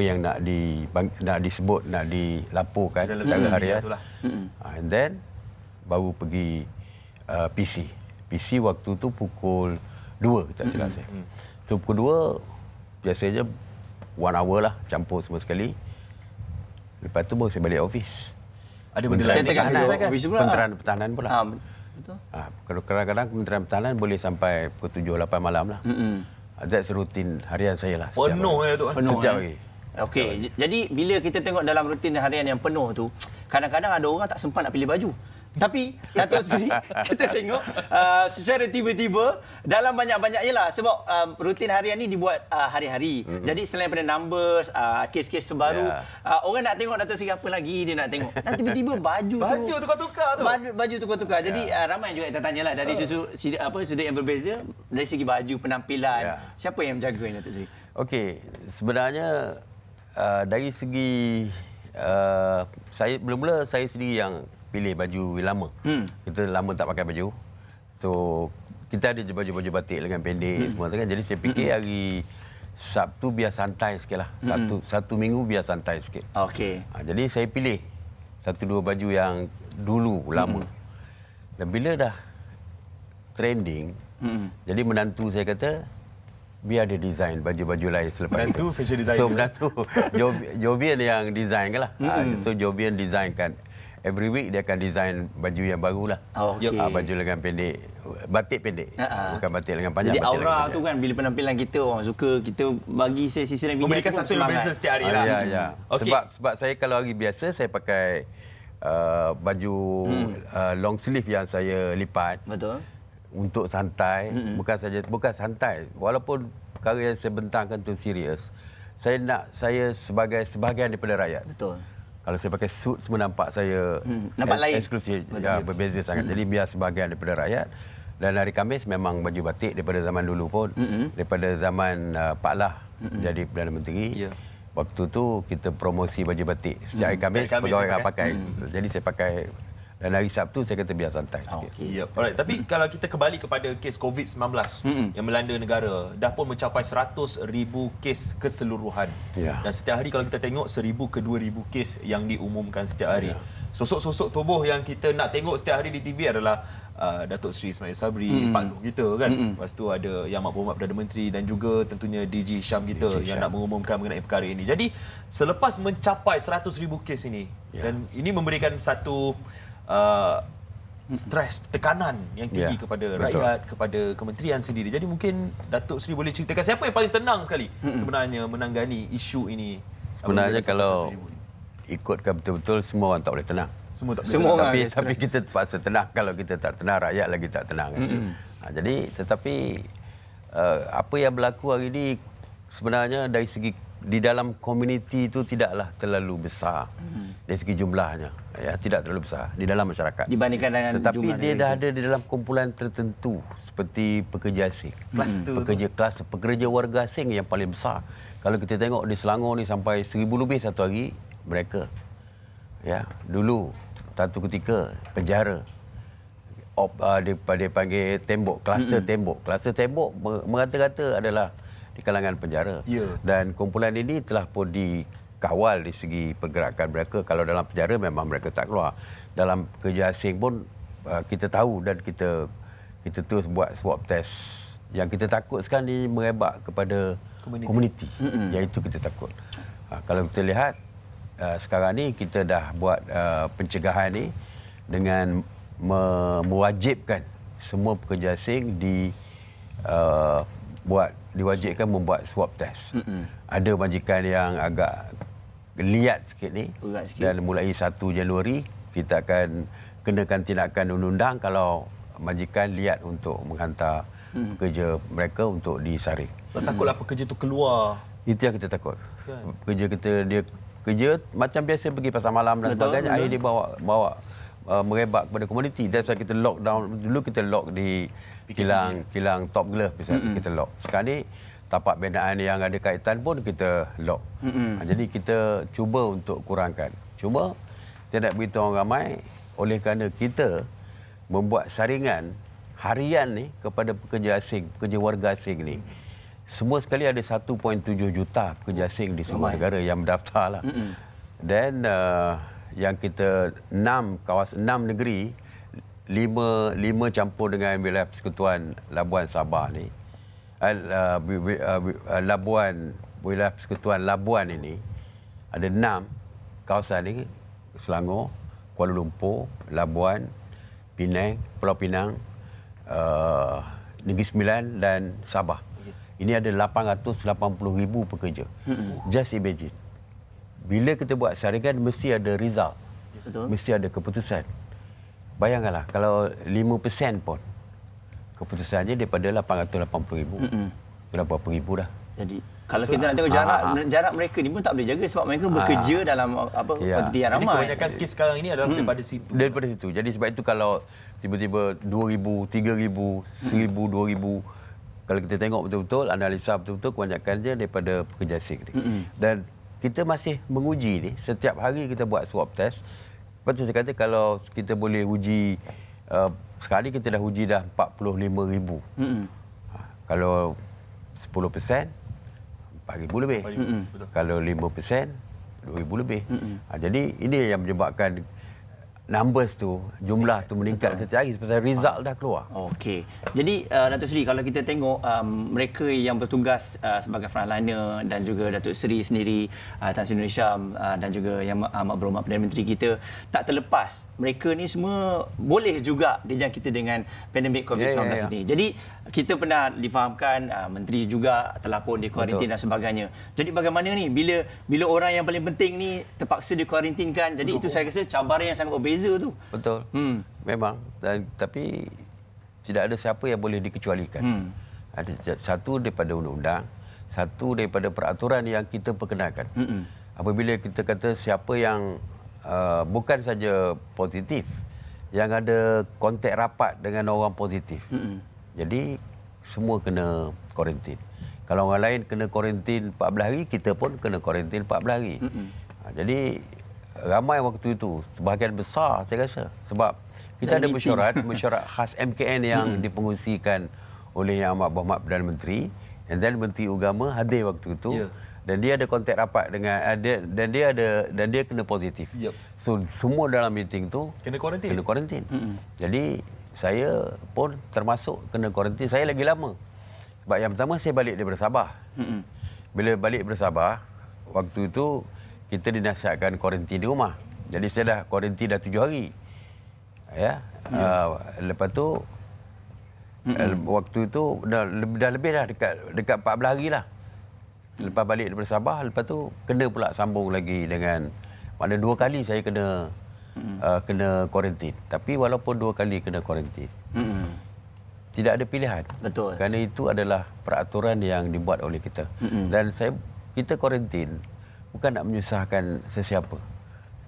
yang nak disebut, nak dilaporkan secara harian. And then baru pergi PC. PC waktu tu pukul 2 tak silap saya. So pukul 2 biasanya 1 hour lah, campur semua sekali. Lepas tu baru saya balik office. Ada benda lain dekat Kementerian Pertahanan pula. Betul. Kadang-kadang Kementerian Pertahanan boleh sampai pukul 7-8 malam lah. That's rutin harian saya lah. Penuh ya Datuk. Setiap hari. Okey, jadi bila kita tengok dalam rutin harian yang penuh tu, kadang-kadang ada orang tak sempat nak pilih baju. Tapi Datuk Seri, kita tengok secara tiba-tiba dalam banyak-banyak ialah sebab rutin harian ni dibuat hari-hari. Jadi selain daripada numbers, kes-kes sebaru, orang nak tengok Datuk Seri apa lagi dia nak tengok. Dan tiba-tiba baju tukar-tukar tu. Baju tukar-tukar. Jadi ramai juga kita tanyalah dari sudut yang berbeza, dari segi baju, penampilan. Siapa yang menjaga ni Datuk Seri? Okey, sebenarnya dari segi saya mula-mula saya sendiri yang pilih baju lama. Kita lama tak pakai baju. So kita ada je baju-baju batik lengan pendek semua tu kan. Jadi saya fikir hari Sabtu biar santai sikit lah. Satu minggu biar santai sikit. Okey. Jadi saya pilih 1-2 baju yang dulu lama. Dan bila dah trending, jadi menantu saya kata biar dia design baju-baju lain selepas menantu itu. Fashion designer. So menantu Jovian yang design kan lah. So Jovian design kan. Every week dia akan design baju yang baru lah. Baju lengan pendek, batik pendek. Bukan batik lengan panjang. Jadi aura tu kan, bila penampilan kita orang suka, kita bagi sisi lain video. Memberikan satu yang beza setiap hari lah. Ya. Okay. Sebab saya kalau hari biasa, saya pakai baju long sleeve yang saya lipat. Betul. untuk santai, bukan santai. Walaupun perkara yang saya bentangkan tu serius, saya sebagai sebahagian daripada rakyat. Betul. Kalau saya pakai suit semua nampak saya nampak lain. eksklusif, berbeza sangat. Jadi biar sebahagian daripada rakyat. Dan hari Khamis memang baju batik daripada zaman dulu pun, daripada zaman Pak Lah jadi Perdana Menteri. Waktu tu kita promosi baju batik. Setiap hari Khamis pegawai akan pakai. Jadi saya pakai. Dan hari Sabtu saya kata biar santai sikit. Okay. Alright, tapi kalau kita kembali kepada kes COVID-19 yang melanda negara, dah pun mencapai 100,000 kes keseluruhan. Dan setiap hari kalau kita tengok 1,000 ke 2,000 kes yang diumumkan setiap hari. Sosok-sosok tubuh yang kita nak tengok setiap hari di TV adalah Datuk Seri Ismail Sabri, Pak Noh kita kan. Lepas tu ada Yang Amat Berhormat Perdana Menteri dan juga tentunya DG Syam kita yang nak mengumumkan mengenai perkara ini. Jadi selepas mencapai 100,000 kes ini, dan ini memberikan satu stres, tekanan yang tinggi kepada rakyat, kepada kementerian sendiri. Jadi mungkin Datuk Seri boleh ceritakan siapa yang paling tenang sekali sebenarnya menanggani isu ini? Sebenarnya kalau ikutkan betul-betul, semua orang tak boleh tenang. Semua tak boleh tenang. Tapi kita terpaksa tenang. Kalau kita tak tenang, rakyat lagi tak tenang. Jadi tetapi apa yang berlaku hari ini sebenarnya dari segi di dalam komuniti itu tidaklah terlalu besar dari segi jumlahnya, tidak terlalu besar di dalam masyarakat dibandingkan dengan tetapi dia dah ada di dalam kumpulan tertentu seperti pekerja asing, pekerja warga asing yang paling besar. Kalau kita tengok di Selangor ni sampai 1,000 lebih satu hari mereka. Dulu satu ketika penjara dia panggil tembok, kluster tembok. Kluster tembok merata-rata adalah di kalangan penjara. Dan kumpulan ini telah pun dikawal di segi pergerakan mereka. Kalau dalam penjara memang mereka tak keluar. Dalam kerja asing pun kita tahu dan kita terus buat swab test. Yang kita takut sekarang ni merebak kepada komuniti. Yang itu kita takut. Kalau kita lihat sekarang ni kita dah buat pencegahan ni dengan mewajibkan semua pekerja asing diwajibkan membuat swab test. Ada majikan yang agak liat sikit ni dan mulai 1 Januari kita akan kenakan tindakan undang-undang kalau majikan liat untuk menghantar pekerja mereka untuk disaring. Takutlah pekerja tu keluar. Itu yang kita takut. Pekerja kita dia kerja macam biasa pergi pasar malam dan sebagainya, akhirnya dia bawa merebak kepada komuniti. That's why kita lockdown. Dulu kita lock di kilang Top Glove misalnya, kita lock. Sekarang ni tapak binaan yang ada kaitan pun kita lock. Jadi kita cuba untuk kurangkan. Cuma saya nak beritahu orang ramai, oleh kerana kita membuat saringan harian ni kepada pekerja asing, pekerja warga asing ni. Semua sekali ada 1.7 juta pekerja asing di semua negara yang mendaftar lah. Dan yang kita 6 negeri, 5 campur dengan wilayah Persekutuan Labuan Sabah ni. Wilayah Persekutuan Labuan ini ada 6 kawasan ni: Selangor, Kuala Lumpur, Labuan, Penang, Pulau Pinang, Negeri Sembilan dan Sabah. Ini ada 880,000 pekerja. Just imagine. Bila kita buat saringan mesti ada result. Mesti ada keputusan. Bayangkanlah kalau 5% pun keputusannya daripada 880,000. Sudah berapa ribu dah. Jadi kalau kita nak tengok jarak mereka ni pun tak boleh jaga sebab mereka bekerja dalam kuantiti yang ramai. Jadi kebanyakan kes sekarang ini adalah daripada situ. Daripada situ. Jadi sebab itu kalau tiba-tiba 2,000, 3,000, 1,000, 2,000, kalau kita tengok betul-betul, analisa betul-betul, kebanyakannya daripada pekerja asing ni. Dan kita masih menguji ni, setiap hari kita buat swab test. Lepas tu saya kata kalau kita boleh uji, sekarang ni kita dah uji dah 45,000. Kalau 10%, 4,000 lebih. Kalau 5%, 2,000 lebih. Jadi ini yang menyebabkan numbers tu, jumlah tu meningkat setiap hari sebab result dah keluar. Okey. Jadi Datuk Seri, kalau kita tengok mereka yang bertugas sebagai frontliner dan juga Datuk Seri sendiri, Tan Sri Nur Hisham dan juga Yang Amat Berhormat Perdana Menteri kita, tak terlepas mereka ni semua boleh juga dijangkiti dengan pandemik COVID-19 ini. Jadi kita pernah difahamkan menteri juga telah pun dikuarantin dan sebagainya. Jadi bagaimana ni bila orang yang paling penting ni terpaksa dikuarantinkan? Jadi itu saya rasa cabaran yang sangat berbeza tu. Betul. Memang. Tapi tidak ada siapa yang boleh dikecualikan. Ada satu daripada undang-undang, satu daripada peraturan yang kita perkenalkan. Apabila kita kata siapa yang bukan saja positif, yang ada kontak rapat dengan orang positif. Jadi semua kena kuarantin. Kalau orang lain kena kuarantin 14 hari, kita pun kena kuarantin 14 hari. Jadi ramai waktu itu, sebahagian besar saya rasa. Sebab kita ada mesyuarat khas MKN yang dipengungsikan oleh Yang Amat Berhormat Perdana Menteri, and then Menteri Agama hadir waktu itu. Dan dia ada kontak rapat dengan dan dia kena positif. So semua dalam meeting tu kena kuarantin. Jadi saya pun termasuk kena kuarantin. Saya lagi lama. Sebab yang pertama saya balik daripada Sabah. Bila balik daripada Sabah, waktu itu kita dinasihatkan kuarantin di rumah. Jadi saya dah kuarantin dah 7 hari. Lepas tu waktu itu dah lebih dah dekat 14 hari lah. Lepas balik daripada Sabah, lepas tu kena pula sambung lagi dengan, maknanya 2 kali saya kena kuarantin. Tapi walaupun 2 kali kena kuarantin, tidak ada pilihan. Betul. Kerana itu adalah peraturan yang dibuat oleh kita. Dan kita kuarantin bukan nak menyusahkan sesiapa,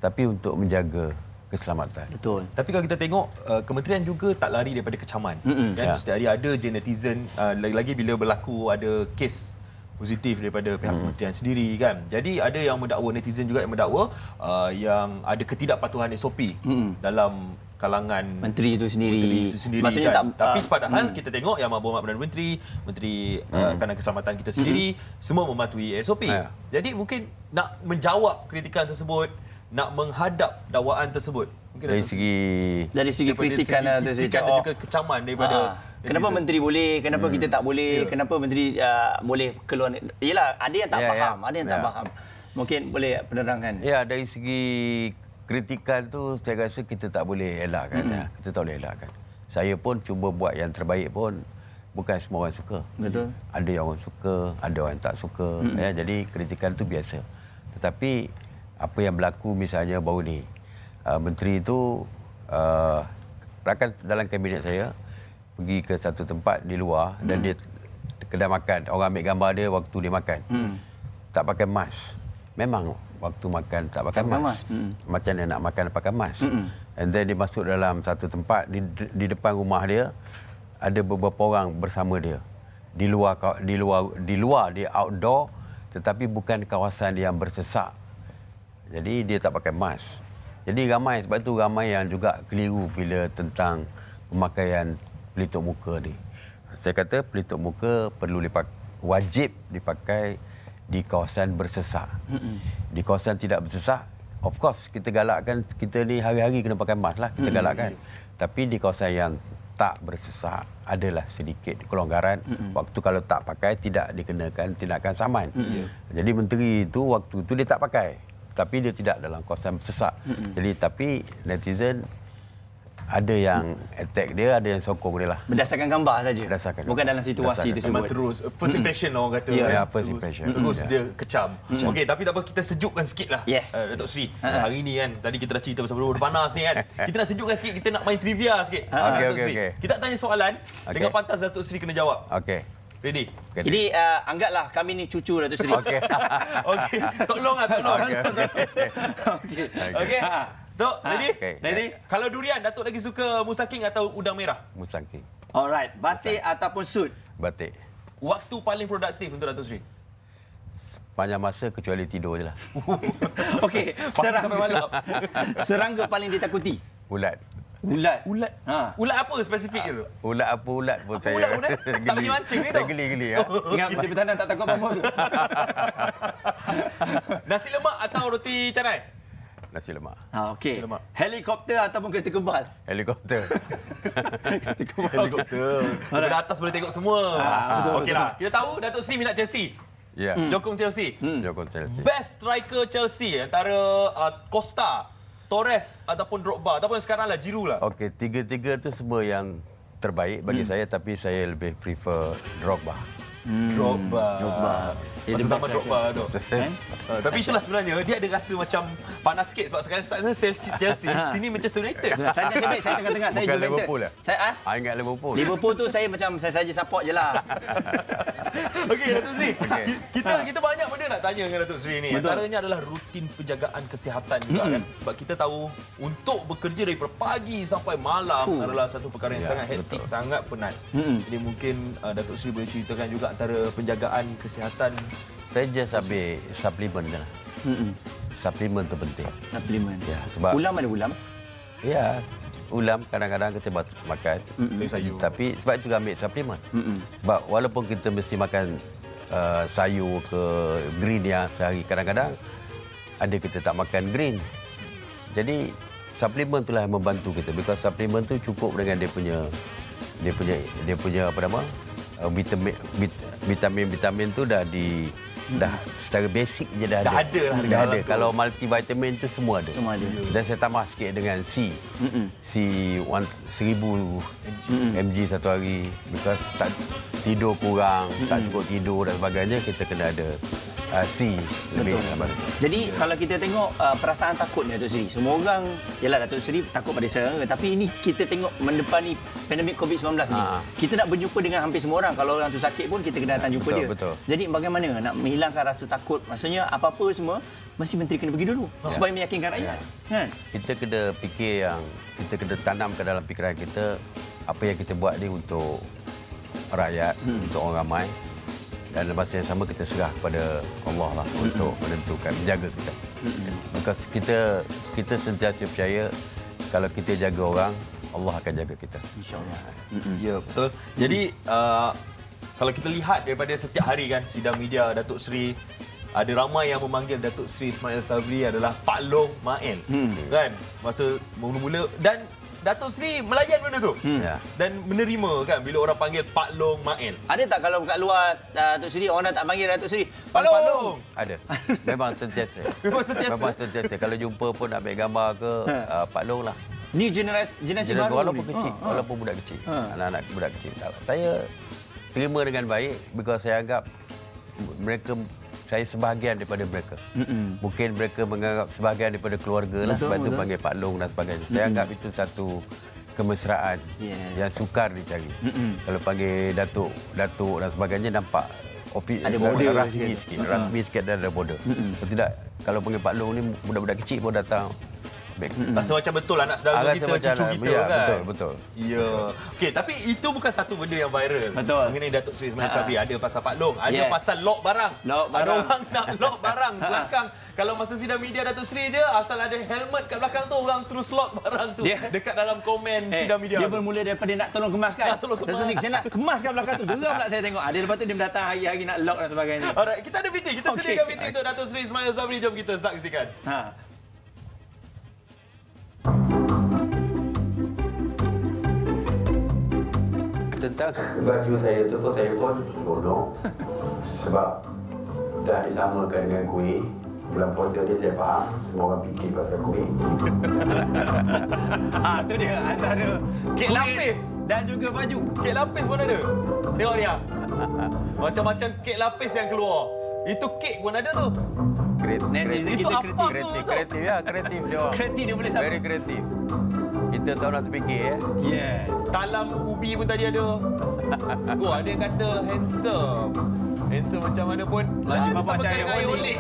tapi untuk menjaga keselamatan. Betul. Tapi kalau kita tengok, kementerian juga tak lari daripada kecaman. Kan setiap hari ada je netizen, lagi-lagi bila berlaku ada kes positif daripada pihak kementerian sendiri kan. Jadi ada yang mendakwa, netizen juga yang mendakwa yang ada ketidakpatuhan SOP dalam kalangan menteri itu sendiri. Maksudnya kan. Tapi padahal kita tengok Yang Amat Berhormat Perdana Menteri Kanan Keselamatan kita sendiri semua mematuhi SOP. Jadi mungkin nak menjawab kritikan tersebut, nak menghadap dakwaan tersebut, mungkin dari segi kritikan dan juga kecaman daripada kenapa menteri boleh, kenapa kita tak boleh, kenapa menteri boleh keluar. Yalah, ada yang tak faham, ada yang tak faham. Mungkin boleh penerangkan. Ya, dari segi kritikan tu saya rasa kita tak boleh elakkan. Kita tak boleh elakkan. Saya pun cuba buat yang terbaik pun bukan semua orang suka. Betul. Ada yang orang suka, ada orang tak suka. Jadi kritikan tu biasa. Tetapi apa yang berlaku misalnya baru ni, menteri itu rakan dalam kabinet saya pergi ke satu tempat di luar dan dia kedai makan, orang ambil gambar dia waktu dia makan. Tak pakai mask. Memang waktu makan tak pakai mask. Macam dia nak makan pakai mask. And then dia masuk dalam satu tempat di depan rumah dia ada beberapa orang bersama dia. Di luar dia outdoor, tetapi bukan kawasan yang bersesak. Jadi dia tak pakai mask. Jadi sebab itu ramai yang juga keliru bila tentang pemakaian pelitup muka ni. Saya kata pelitup muka wajib dipakai di kawasan bersesak. Di kawasan tidak bersesak, of course kita galakkan, kita ni hari-hari kena pakai mask lah, kita galakkan. Tapi di kawasan yang tak bersesak adalah sedikit kelonggaran. Waktu kalau tak pakai tidak dikenakan tindakan saman. Jadi menteri itu waktu itu dia tak pakai, tapi dia tidak dalam kawasan bersesak. Jadi tapi netizen ada yang attack dia, ada yang sokong dia lah. Berdasarkan gambar saja. Bukan dalam situasi tersebut. Memang terus first impression orang kata. First impression. Terus dia kecam. Okey, tapi tak apa, kita sejukkan sikit lah. Datuk Seri. Hari ni kan, tadi kita dah cerita pasal benda panas ni kan. Kita nak sejukkan sikit, kita nak main trivia sikit. Datuk Seri. Kita tanya soalan dengan pantas Datuk Seri kena jawab. Okey. Ready? Jadi anggaplah kami ni cucu Datuk Seri. Okey. Okey. Tolong. Okey. Tok, ready? Ready? Kalau durian, Datuk lagi suka musangking atau udang merah? Musangking. Alright, batik ataupun suit? Batik. Waktu paling produktif untuk Datuk Seri? Panjang masa kecuali tidur je lah. Okey, serangga paling ditakuti? Ulat. Ulat apa spesifik tu? Ulat pun saya. Ulat? Tak pergi mancing ni tu? Saya geli. Ingat Menteri Pertahanan tak takut apa-apa tu? Nasi lemak atau roti canai? Nasi lemak. Okey. Helikopter ataupun kereta kebal? Helikopter. Daripada atas boleh tengok semua. Okeylah. Kita tahu Datuk Seri minat Chelsea. Ya. Jokong Chelsea. Jokong Chelsea. Best striker Chelsea antara Costa, Torres ataupun Drogba ataupun sekarang lah Giroud lah. Okey, tiga-tiga tu semua yang terbaik bagi saya, tapi saya lebih prefer Drogba. Drogba. Dia Masa the zaman best Drogba tu. Kan? Tapi itulah sebenarnya dia ada rasa macam panas sikit sebab sekarang sana Chelsea, sini Manchester United. Saya tak sebab saya tengah-tengah saya Bukan Juventus. Liverpool lah. Saya Ingat Liverpool. Liverpool tu saya macam saya saja support je lah. Okey, Datuk Seri. Kita banyak benda nak tanya dengan Datuk Seri ni. Betul. Antaranya adalah rutin penjagaan kesihatan juga kan. Sebab kita tahu untuk bekerja daripada pagi sampai malam adalah satu perkara yang sangat hektik, sangat penat. Jadi mungkin Datuk Seri boleh ceritakan juga antara penjagaan kesihatan. Saya just ambil suplemen je lah. Suplemen tu penting. Suplemen. Ya, sebab Ulam ada ulam. ya, ulam kadang-kadang kita makan. Sayur. Tapi sebab itu ambil suplemen. Sebab walaupun kita mesti makan sayur ke green yang sehari, kadang-kadang ada kita tak makan green. Jadi suplemen itulah yang membantu kita. Because suplemen tu cukup dengan dia punya apa nama? Vitamin tu dah secara basic je dah ada. Dah ada. Kalau multivitamin tu semua ada. Semua ada. Dan saya tambah sikit dengan C. C 1000 mg satu hari. Because tak tidur kurang, tak cukup tidur dan sebagainya, kita kena ada C lebih. Jadi kalau kita tengok perasaan takut ni Datuk Seri. Semua orang, yalah Datuk Seri takut pada saya, tapi ini kita tengok mendepani pandemik COVID-19 ni. Kita nak berjumpa dengan hampir semua orang. Kalau orang tu sakit pun kita kena datang jumpa dia. Betul. Jadi bagaimana nak menghilangkan rasa takut? Maksudnya apa-apa semua mesti menteri kena pergi dulu supaya meyakinkan rakyat. Kan? Kita kena fikir yang kita kena tanam ke dalam fikiran kita apa yang kita buat ni untuk rakyat, untuk orang ramai. Dan masa yang sama kita serah kepada Allah lah untuk menentukan, menjaga kita. Because kita sentiasa percaya kalau kita jaga orang, Allah akan jaga kita. InsyaAllah. Ya, betul. Jadi kalau kita lihat daripada setiap hari kan sidang media Datuk Seri, ada ramai yang memanggil Datuk Seri Ismail Sabri adalah Pak Long Mail. Kan? Masa mula-mula dan Datuk Seri melayan benda tu. Ya. Dan menerima kan bila orang panggil Pak Long Mail. Ada tak kalau kat luar Datuk Seri orang dah tak panggil Datuk Seri? Pak Pak Long. Long. Ada. Memang sentiasa. Memang sentiasa. Memang sentiasa. Kalau jumpa pun nak ambil gambar ke, Pak Long lah. Ni generasi baru Walaupun ni. kecil, walaupun budak kecil. Anak-anak budak kecil. Saya terima dengan baik because saya anggap saya sebahagian daripada mereka. Mungkin mereka menganggap sebahagian daripada keluarga lah. Sebab itu panggil Pak Long dan sebagainya. Saya anggap itu satu kemesraan yang sukar dicari. Kalau panggil Datuk dan sebagainya nampak ada border rasmi sikit. Rasmi sikit dan ada border. Kalau tidak, kalau panggil Pak Long ni budak-budak kecil pun datang. Rasa macam betul anak saudara kita, cucu kita kan. Betul. Ya. Okey, tapi itu bukan satu benda yang viral. Betul. Mengenai Datuk Seri Ismail Sabri. Ada pasal Pak Long, ada pasal lock barang. Lock Ada barang. orang nak lock barang belakang. Kalau masa sidang media Datuk Seri je, asal ada helmet kat belakang tu, orang terus lock barang tu dekat dalam komen sidang media. Dia bermula daripada nak tolong kemaskan. Nak tolong kemas. Datuk Seri, saya nak kemaskan belakang tu. Geram pula saya tengok. Ada lepas tu dia datang hari-hari nak lock dan sebagainya. Alright, kita ada meeting. Kita Okey. sediakan meeting untuk Datuk Seri Ismail Sabri. Jom kita saksikan. Tentang baju saya tu pun saya pun seronok sebab dah disamakan dengan kuih. Bulan puasa dia saya faham semua orang fikir pasal kuih. Tu dia antara Kek lapis dan juga baju. Kek lapis pun ada. Tengok dia. Macam-macam kek lapis yang keluar. Itu kek pun ada tu. Netizen Itu kita apa kreatif. tu? Kreatif ya, kreatif dia orang. Kreatif dia boleh sama. Very kreatif. Kita tak pernah terfikir ya. Yes. Talam ubi pun tadi ada. Oh, ada yang kata handsome. Handsome macam mana pun. Baju dah bapa disamakan cahaya dengan air oli. oli.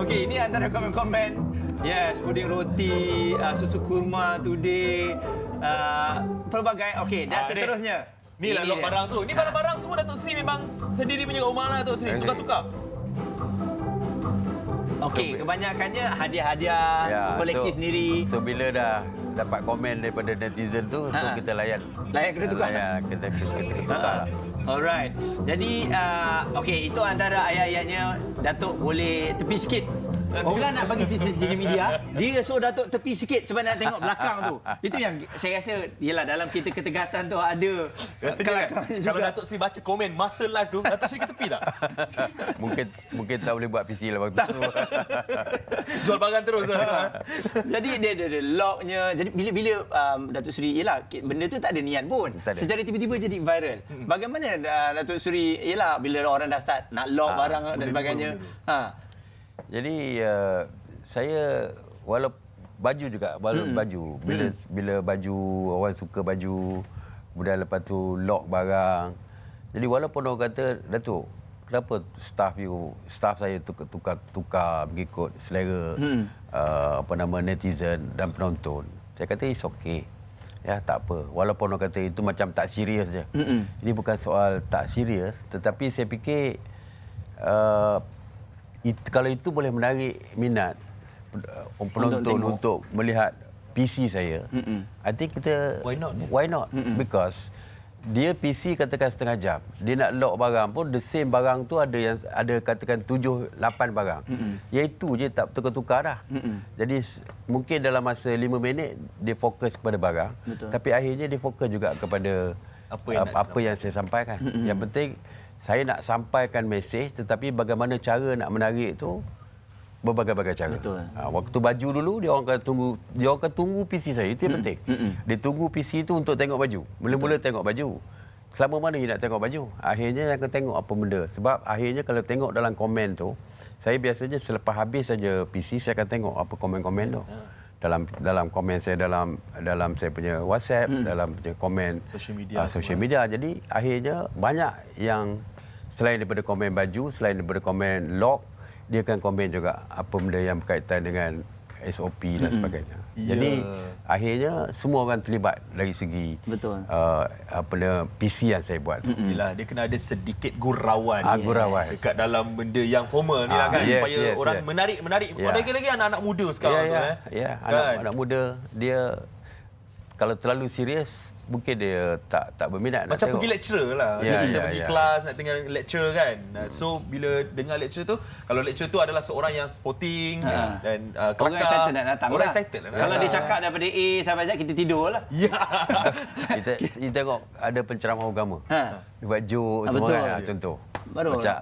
Okey, ini antara komen-komen. Yes, puding roti, susu kurma today, pelbagai. Okey, dan seterusnya. Ni lah lock barang tu. Ni barang-barang semua Datuk Seri memang sendiri punya kat rumah lah Datuk Seri. Tukar-tukar. Okey, kebanyakannya hadiah-hadiah koleksi sendiri. So bila dah dapat komen daripada netizen tu, so kita layan. Layan kena tukar. Layan, kita tukar lah. Alright. Jadi okey, itu antara ayat-ayatnya Datuk boleh tepi sikit Orang nak bagi sisi media, dia suruh Datuk tepi sikit sebab nak tengok belakang tu. Itu yang saya rasa, yelah, dalam kita ketegasan tu ada Rasanya kalau Datuk Seri baca komen masa live tu, Datuk Seri ke tepi tak? Mungkin tak boleh buat PC lah waktu tu. Jual barang terus. Jadi dia locknya. Jadi bila Datuk Seri, yelah, benda tu tak ada niat pun. Secara tiba-tiba jadi viral. Bagaimana Datuk Seri, yelah, bila orang dah start nak lock barang dan sebagainya. Jadi saya walaupun baju juga, baju. Bila baju, orang suka baju, kemudian lepas tu lock barang. Jadi walaupun orang kata, Datuk, kenapa staff saya tukar mengikut selera netizen dan penonton. Saya kata it's okay. Ya, tak apa. Walaupun orang kata itu macam tak serius je. Ini bukan soal tak serius, tetapi saya fikir kalau itu boleh menarik minat penonton untuk melihat PC saya, I think kita why not? Because dia PC katakan setengah jam, dia nak lock barang pun the same barang tu ada katakan 7-8 barang. Iaitu je tak tukar-tukar dah. Jadi mungkin dalam masa 5 minit dia fokus kepada barang. Tapi akhirnya dia fokus juga kepada apa yang saya sampaikan. Yang penting saya nak sampaikan mesej, tetapi bagaimana cara nak menarik tu berbagai-bagai cara. Waktu baju dulu dia orang akan tunggu PC saya, itu yang penting. Dia tunggu PC tu untuk tengok baju. Mula-mula tengok baju. Selama mana dia nak tengok baju? Akhirnya dia akan tengok apa benda. Sebab akhirnya kalau tengok dalam komen tu, saya biasanya selepas habis saja PC saya akan tengok apa komen-komen tu. Dalam komen saya dalam saya punya WhatsApp, dalam punya komen social media. Jadi akhirnya banyak yang selain daripada komen baju, selain daripada komen lock, dia akan komen juga apa benda yang berkaitan dengan SOP dan sebagainya. Jadi akhirnya semua orang terlibat dari segi PC yang saya buat. Yelah, dia kena ada sedikit gurauan. Gurauan dekat dalam benda yang formal ni lah kan, supaya orang menarik. Lagi-lagi anak-anak muda sekarang tu. Anak muda dia kalau terlalu serius mungkin dia tak berminat macam nak tengok. Pergi lecturer lah. Kita pergi kelas nak dengar lecture kan. So bila dengar lecture tu, kalau lecture tu adalah seorang yang sporting dan kelakar, orang excited nak datang. Orang excited lah. Kalau dia cakap daripada A sampai Z, kita tidur lah. Kita tengok ada penceramah agama. Dia buat joke semua kan, contoh. Macam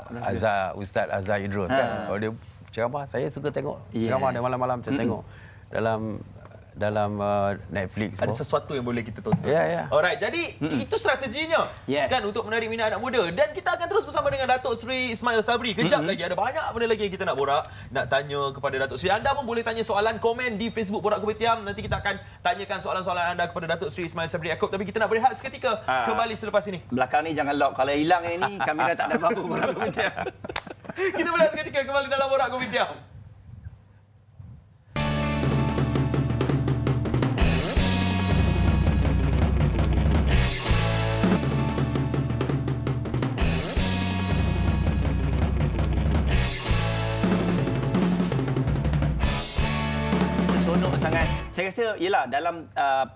Ustaz Azhar Idrus kan. Kalau dia ceramah, saya suka tengok ceramah dia malam-malam saya tengok dalam Netflix. Ada sesuatu yang boleh kita tonton. Alright, jadi itu strateginya kan untuk menarik minat anak muda. Dan kita akan terus bersama dengan Datuk Seri Ismail Sabri. Kejap lagi ada banyak benda lagi yang kita nak borak, nak tanya kepada Datuk Seri. Anda pun boleh tanya soalan, komen di Facebook Borak Kopitiam. Nanti kita akan tanyakan soalan-soalan anda kepada Datuk Seri Ismail Sabri Yaakob. Tapi kita nak berehat seketika. Kembali selepas ini. Belakang ni jangan lock. Kalau hilang ini, kami dah tak ada apa-apa Borak Kopitiam. Kita berehat seketika, kembali dalam Borak Kopitiam. Sangat. Saya rasa ialah dalam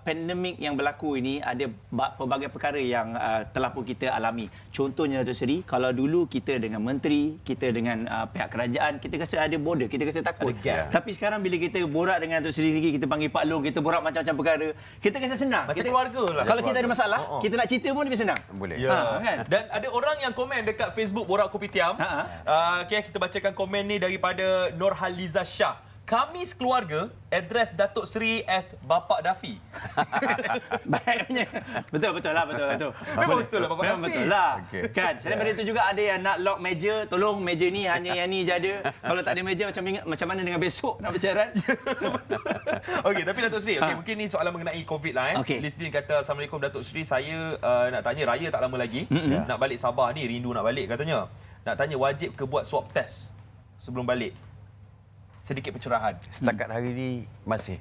pandemik yang berlaku ini ada pelbagai perkara yang telah pun kita alami. Contohnya Datuk Seri, kalau dulu kita dengan menteri, kita dengan pihak kerajaan, kita rasa ada border, kita rasa takut. Tapi sekarang bila kita borak dengan Datuk Seri sendiri, kita panggil Pak Long, kita borak macam-macam perkara, kita rasa senang. Macam keluarga lah. Kalau kita ada masalah, kita nak cerita pun lebih senang. Boleh. Kan? Dan ada orang yang komen dekat Facebook Borak Kopitiam. Kita bacakan komen ni daripada Nurhaliza Shah. Kami sekeluarga address Datuk Seri as Bapak Dafi. Baiknya. Betul lah. Memang betul lah Bapak Dafi. Betul lah. Kan? Selain daripada itu juga ada yang nak lock meja. Tolong meja ni hanya yang ni je ada. Kalau tak ada meja macam mana dengan besok nak bersiaran? Okey, tapi Datuk Seri, mungkin ni soalan mengenai COVID lah. Listin kata, Assalamualaikum Datuk Seri, saya nak tanya, raya tak lama lagi. Nak balik Sabah ni, rindu nak balik katanya. Nak tanya, wajib ke buat swab test sebelum balik? Sedikit pencerahan. Setakat hari ini masih.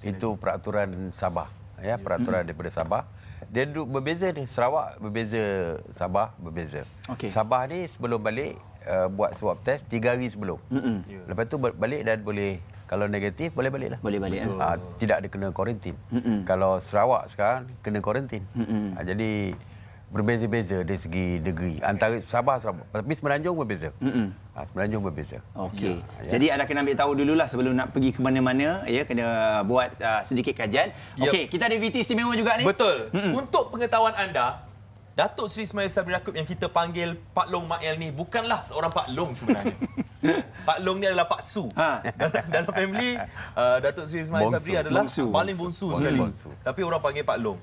Itu peraturan Sabah. Peraturan daripada Sabah. Dia berbeza ni. Sarawak berbeza, Sabah berbeza. Sabah ni sebelum balik buat swab test 3 hari sebelum. Lepas tu balik dan boleh, kalau negatif boleh balik lah. Boleh balik. Tidak ada kena kuarantin. Kalau Sarawak sekarang kena kuarantin. Jadi berbeza-beza dari segi negeri. Antara Sabah, Sarawak. Tapi Semenanjung berbeza. Semenanjung berbeza. Okey. Jadi anda kena ambil tahu dululah sebelum nak pergi ke mana-mana, ya, kena buat sedikit kajian. Okey, kita ada VT istimewa juga ni. Betul. Untuk pengetahuan anda, Datuk Seri Ismail Sabri Yaakob yang kita panggil Pak Long Mael ni bukanlah seorang Pak Long sebenarnya. Pak Long ni adalah Pak Su. Dalam family, Datuk Seri Ismail Sabri adalah paling bongsu sekali. Tapi orang panggil Pak Long.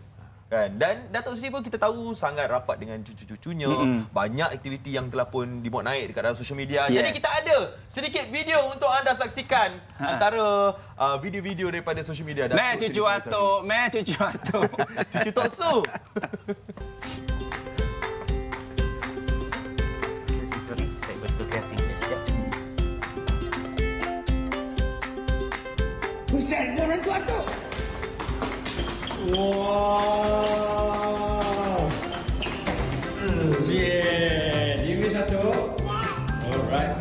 Kan? Dan Datuk Seri pun kita tahu sangat rapat dengan cucu-cucunya. Banyak aktiviti yang telah pun dimuat naik dekat dalam social media. Jadi kita ada sedikit video untuk anda saksikan antara video-video daripada social media. Meh cucu atuk, meh cucu atuk. Cucu Tok Su. Sorry, saya betulkan sini sekejap. Bukan orang tua tu. Wow. Yeah. Ini satu. Alright.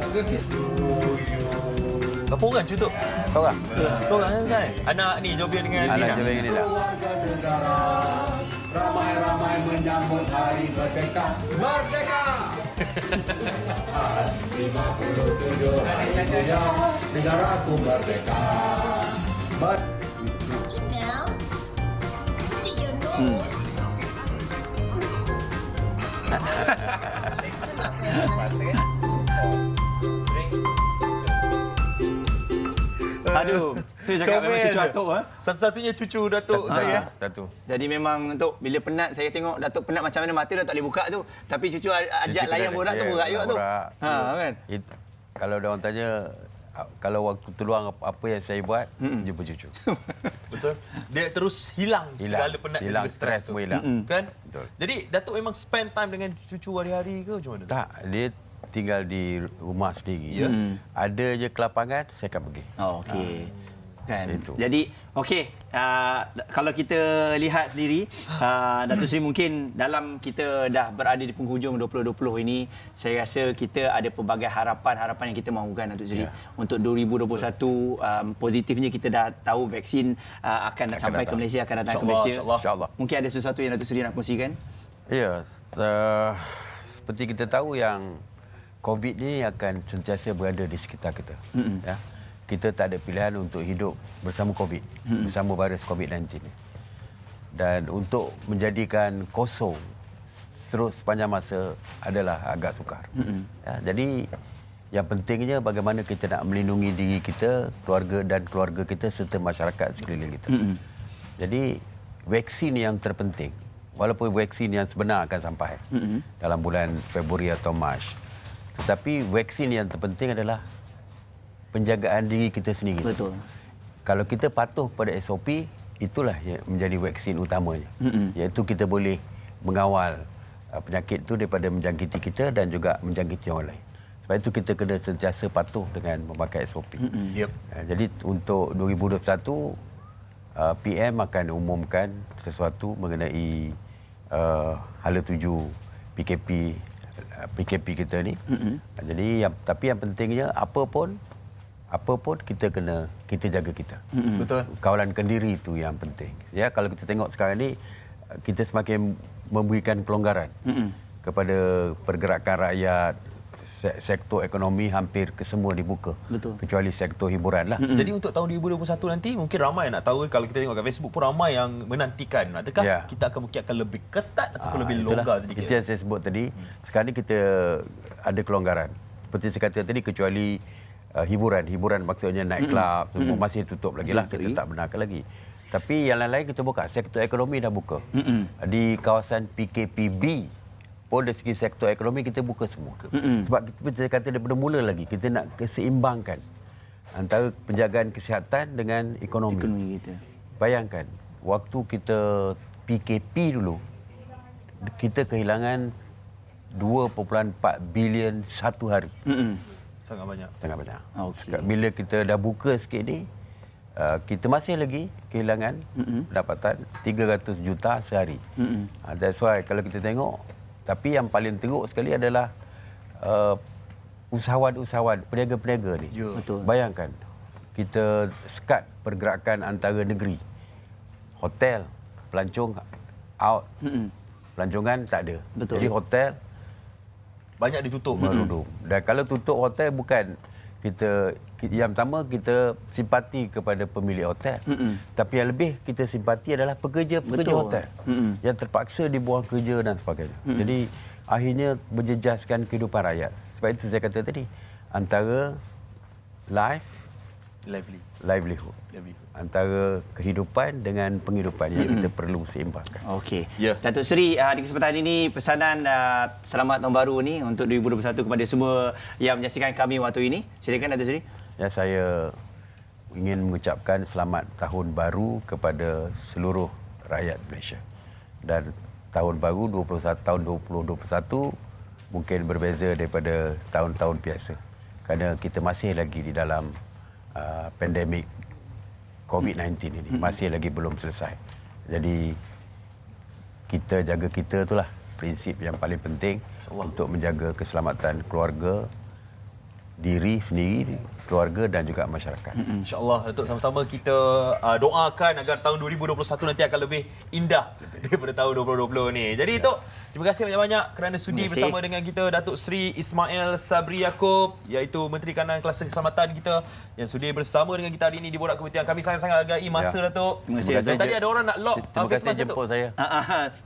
Berapa orang cucu? Seorang. Seorang kan? Anak ni Jovian dengan Nina. Anak Jovian dengan Nina. Ramai-ramai menyambut hari merdeka. Merdeka! 57 hari saja negaraku merdeka. Aduh, tu cakap memang cucu atuk. Satu-satunya cucu Datuk saya. Datuk. Jadi memang untuk bila penat, saya tengok Datuk penat macam mana mata dah tak boleh buka tu. Tapi cucu ajak layan borak tu borak juga tu. Kan? Kalau dia orang tanya, kalau waktu terluang apa yang saya buat, jumpa cucu. Betul. Dia terus hilang segala penat dan juga stres tu. Kan? Betul. Jadi Datuk memang spend time dengan cucu hari-hari ke macam mana? Tak, dia tinggal di rumah sendiri. Ada je kelapangan, saya akan pergi. Oh, okey. Kan. Itu. Jadi, okey, kalau kita lihat sendiri, Datuk Seri mungkin dalam kita dah berada di penghujung 2020 ini, saya rasa kita ada pelbagai harapan-harapan yang kita mahukan, Datuk Seri. Untuk 2021, positifnya kita dah tahu vaksin akan sampai ke Malaysia, akan datang ke Malaysia. InsyaAllah. Mungkin ada sesuatu yang Datuk Seri nak kongsikan? Ya, seperti kita tahu yang COVID ni akan sentiasa berada di sekitar kita. Ya. Kita tak ada pilihan untuk hidup bersama COVID, bersama virus COVID-19 ni. Dan untuk menjadikan kosong sepanjang masa adalah agak sukar. Ya, jadi yang pentingnya bagaimana kita nak melindungi diri kita, keluarga dan keluarga kita serta masyarakat sekeliling kita. Jadi vaksin yang terpenting, walaupun vaksin yang sebenar akan sampai dalam bulan Februari atau Mac. Tetapi vaksin yang terpenting adalah penjagaan diri kita sendiri. Betul. Kalau kita patuh pada SOP, itulah yang menjadi vaksin utamanya. Iaitu kita boleh mengawal penyakit itu daripada menjangkiti kita dan juga menjangkiti orang lain. Sebab itu kita kena sentiasa patuh dengan memakai SOP. Jadi untuk 2021, PM akan umumkan sesuatu mengenai hala 7 PKP kita ni. Jadi tapi yang pentingnya apa pun kita jaga kita. Betul. Kawalan kendiri itu yang penting. Ya, kalau kita tengok sekarang ni kita semakin memberikan kelonggaran kepada pergerakan rakyat, sektor ekonomi hampir kesemua dibuka. Betul. Kecuali sektor hiburan lah. Jadi untuk tahun 2021 nanti mungkin ramai nak tahu, kalau kita tengok kat Facebook pun ramai yang menantikan adakah kita akan mungkin akan lebih ketat ataupun lebih longgar sedikit. Itu yang saya sebut tadi. Sekarang ni kita ada kelonggaran. Seperti saya kata tadi, kecuali hiburan maksudnya night club semua masih tutup lagi lah, kita tak benarkan lagi. Tapi yang lain-lain kita buka. Sektor ekonomi dah buka. Di kawasan PKPB pun dari segi sektor ekonomi kita buka semua. Sebab kita kata daripada mula lagi kita nak keseimbangkan antara penjagaan kesihatan dengan ekonomi kita. Bayangkan waktu kita PKP dulu kita kehilangan 2.4 bilion satu hari. Sangat banyak. Sangat banyak. Okay. Bila kita dah buka sikit ni, kita masih lagi kehilangan pendapatan 300 juta sehari. That's why kalau kita tengok, tapi yang paling teruk sekali adalah usahawan-usahawan, peniaga-peniaga ni. Betul. Bayangkan, kita sekat pergerakan antara negeri. Hotel, pelancong out. pelancongan tak ada. Betul. Jadi hotel Banyak ditutup. merudum. Dan kalau tutup hotel bukan kita yang pertama kita simpati kepada pemilik hotel. Tapi yang lebih kita simpati adalah pekerja-pekerja hotel yang terpaksa dibuang kerja dan sebagainya. Jadi akhirnya menjejaskan kehidupan rakyat. Sebab itu saya kata tadi antara livelihood. Antara kehidupan dengan penghidupan yang kita perlu seimbangkan. Okey. Ya. Datuk Seri, di kesempatan ini pesanan selamat tahun baru ni untuk 2021 kepada semua yang menyaksikan kami waktu ini. Silakan Datuk Seri. Ya, saya ingin mengucapkan selamat tahun baru kepada seluruh rakyat Malaysia. Dan tahun baru 21 tahun 2021 mungkin berbeza daripada tahun-tahun biasa. Kerana kita masih lagi di dalam pandemik COVID-19 ini. Masih lagi belum selesai. Jadi kita jaga kita itulah prinsip yang paling penting untuk menjaga keselamatan keluarga, diri sendiri, keluarga dan juga masyarakat. InsyaAllah Datuk, sama-sama kita doakan agar tahun 2021 nanti akan lebih indah daripada tahun 2020 ni. Jadi Tok, terima kasih banyak-banyak kerana sudi bersama dengan kita Datuk Seri Ismail Sabri Yaakob, iaitu Menteri Kanan Kluster Keselamatan kita yang sudi bersama dengan kita hari ini di Borak Keputihan. Kami sangat-sangat hargai masa Datuk. Terima kasih, Datuk. Tadi ada orang nak lock Terima face kasih mask Datuk. jemput saya.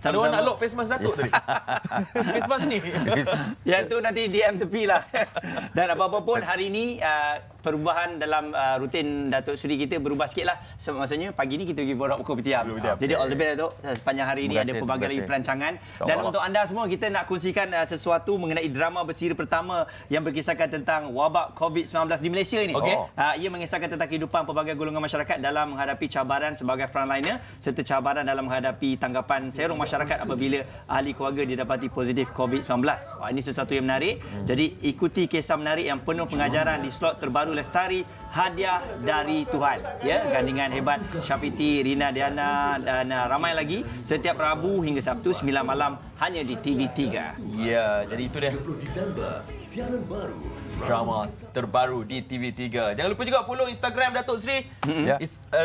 Ada orang nak lock face mask Datuk tadi. Face mask ni. Yang tu nanti DM tepi lah. Dan apa-apa pun hari ini perubahan dalam rutin Datuk Seri kita berubah sikit lah. Maksudnya pagi ni kita pergi Borak Kopitiam. Jadi all the best Datuk. Sepanjang hari ini ada pelbagai lagi perancangan. Dan untuk anda semua, kita nak kongsikan sesuatu mengenai drama bersiri pertama yang berkisahkan tentang wabak COVID-19 di Malaysia ini. Okey. Ia mengisahkan tentang kehidupan pelbagai golongan masyarakat dalam menghadapi cabaran sebagai frontliner serta cabaran dalam menghadapi tanggapan serong masyarakat apabila ahli keluarga didapati positif COVID-19. Wah, ini sesuatu yang menarik. Jadi ikuti kisah menarik yang penuh pengajaran di slot terbaru Lestari Hadiah dari Tuhan. Ya, gandingan hebat Syafiti, Rina Diana dan ramai lagi setiap Rabu hingga Sabtu 9 malam hanya di TV3. Ya, jadi itu dia. Drama terbaru di TV3. Jangan lupa juga follow Instagram Datuk Seri. Ya.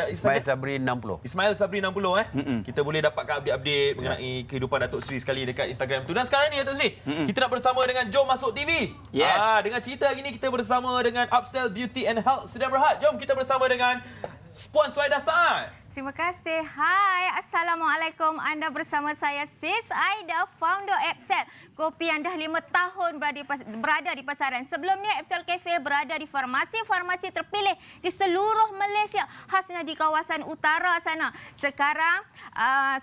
Ismail Sabri 60. Ismail Sabri 60 Kita boleh dapatkan update-update mengenai kehidupan Datuk Seri sekali dekat Instagram tu. Dan sekarang ni Datuk Seri, kita nak bersama dengan Jom Masuk TV. Yes. Dengan cerita hari ni kita bersama dengan Upsell Beauty and Health Sedia Berhad. Jom kita bersama dengan Puan Suhaida Saad. Terima kasih. Hai, Assalamualaikum. Anda bersama saya Sis Aida, founder Upsell. Kopi yang dah 5 tahun berada di pasaran. Sebelumnya Upsell Cafe berada di farmasi-farmasi terpilih di seluruh Malaysia, khasnya di kawasan utara sana. Sekarang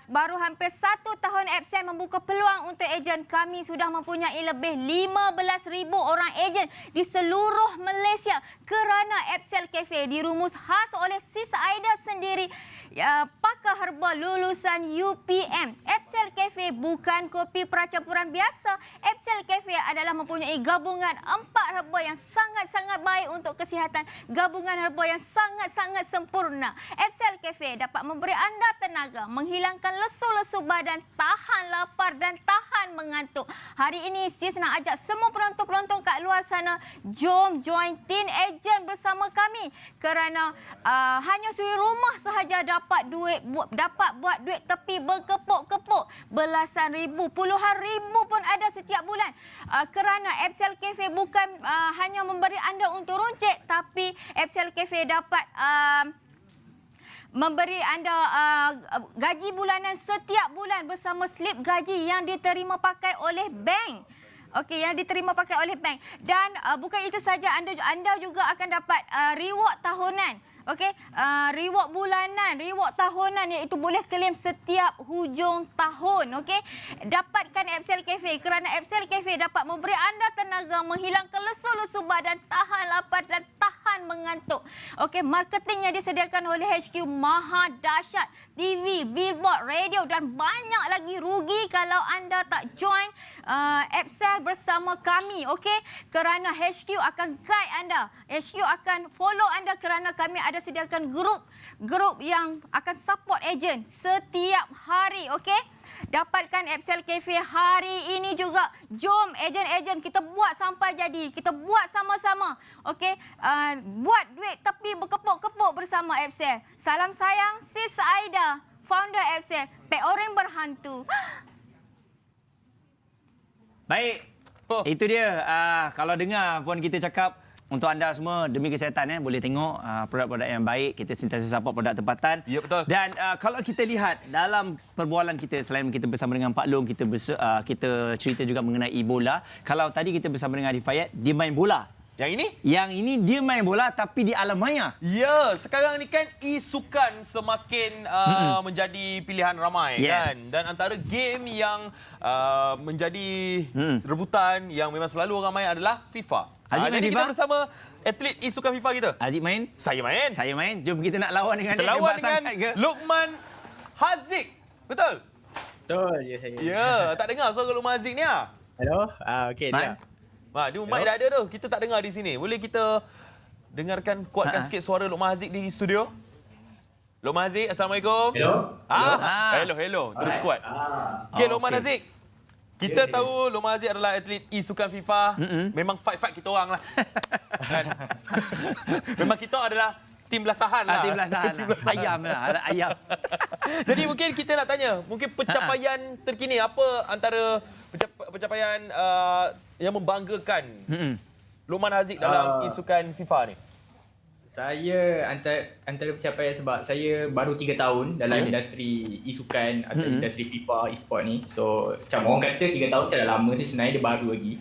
baru hampir 1 tahun Upsell membuka peluang untuk ejen. Kami sudah mempunyai lebih 15,000 orang ejen di seluruh Malaysia kerana Upsell Cafe dirumus khas oleh Sis Aida sendiri, pakar herba lulusan UPM. Upsell Cafe bukan kopi percampuran biasa. Upsell Cafe adalah mempunyai gabungan 4 herba yang sangat-sangat baik untuk kesihatan. Gabungan herba yang sangat-sangat sempurna. Upsell Cafe dapat memberi anda tenaga, menghilangkan lesu-lesu badan, tahan lapar dan tahan mengantuk. Hari ini Sis nak ajak semua penonton-penonton kat luar sana, jom join Teen Agent bersama kami. Kerana hanya suri rumah sahaja dapat buat duit tepi berkepuk-kepuk. Belasan ribu, puluhan ribu pun ada setiap bulan. Kerana Upsell Cafe bukan hanya memberi anda untuk runcit, tapi Upsell Cafe dapat memberi anda gaji bulanan setiap bulan bersama slip gaji yang diterima pakai oleh bank. Okey, yang diterima pakai oleh bank. Dan bukan itu saja, anda juga akan dapat reward tahunan. Okey, reward bulanan, reward tahunan, iaitu boleh claim setiap hujung tahun. Okey, dapatkan Upsell Cafe kerana Upsell Cafe dapat memberi anda tenaga, menghilangkan lesu-lesu badan, tahan lapar dan tahan mengantuk. Okey, marketing yang disediakan oleh HQ maha dahsyat. TV, billboard, radio dan banyak lagi. Rugi kalau anda tak join Upsell bersama kami. Okey, kerana HQ akan guide anda. HQ akan follow anda kerana kami ada sediakan grup yang akan support ejen setiap hari. Okey, dapatkan Upsell Cafe hari ini juga. Jom ejen-ejen kita buat sampai jadi. Kita buat sama-sama. Okey, buat duit tapi berkepuk-kepuk bersama Upsell. Salam sayang Sis Aida, founder Upsell. Pek orang berhantu. Baik. Itu dia. Kalau dengar pun kita cakap untuk anda semua demi kesihatan boleh tengok produk-produk yang baik. Kita sentiasa support produk tempatan. Ya, betul. Dan kalau kita lihat dalam perbualan kita selain kita bersama dengan Pak Long, kita cerita juga mengenai bola. Kalau tadi kita bersama dengan Rifayat, dia main bola. Yang ini dia main bola tapi di alam maya. Ya, sekarang ni kan e-sukan semakin menjadi pilihan ramai kan. Dan antara game yang menjadi rebutan yang memang selalu orang main adalah FIFA. Aziz main jadi FIFA? kita bersama atlet e-sukan FIFA kita. Aziz main? Saya main. Saya main. Jom kita nak lawan dengan Kita dia. lawan Hebat dengan sangat ke? Luqman Haziq. Betul? Betul je saya. Ya, tak dengar suara Luqman Haziq ni ah. Hello? Okey, Man. dia. Dia mic dah ada tu. Kita tak dengar di sini. Boleh kita dengarkan, kuatkan sikit suara Luqman Haziq di studio? Luqman Haziq, Assalamualaikum. Hello. Hello. Terus kuat. Okey, Luqman Haziq. Kita tahu Luqman Haziq adalah atlet e-sukan FIFA. Memang fight kita orang lah. Kan? Memang kita adalah tim belasahan lah. Tim belasahan lah. Ayam lah. Ada ayam. Jadi mungkin kita nak tanya, mungkin pencapaian terkini apa antara pencapaian yang membanggakan Luqman Haziq dalam e-sukan FIFA ni? Saya antara pencapaian sebab saya baru 3 tahun dalam industri e-sukan atau industri FIFA e-sport ni. So macam orang kata 3 tahun macam dah lama tu, sebenarnya dia baru lagi.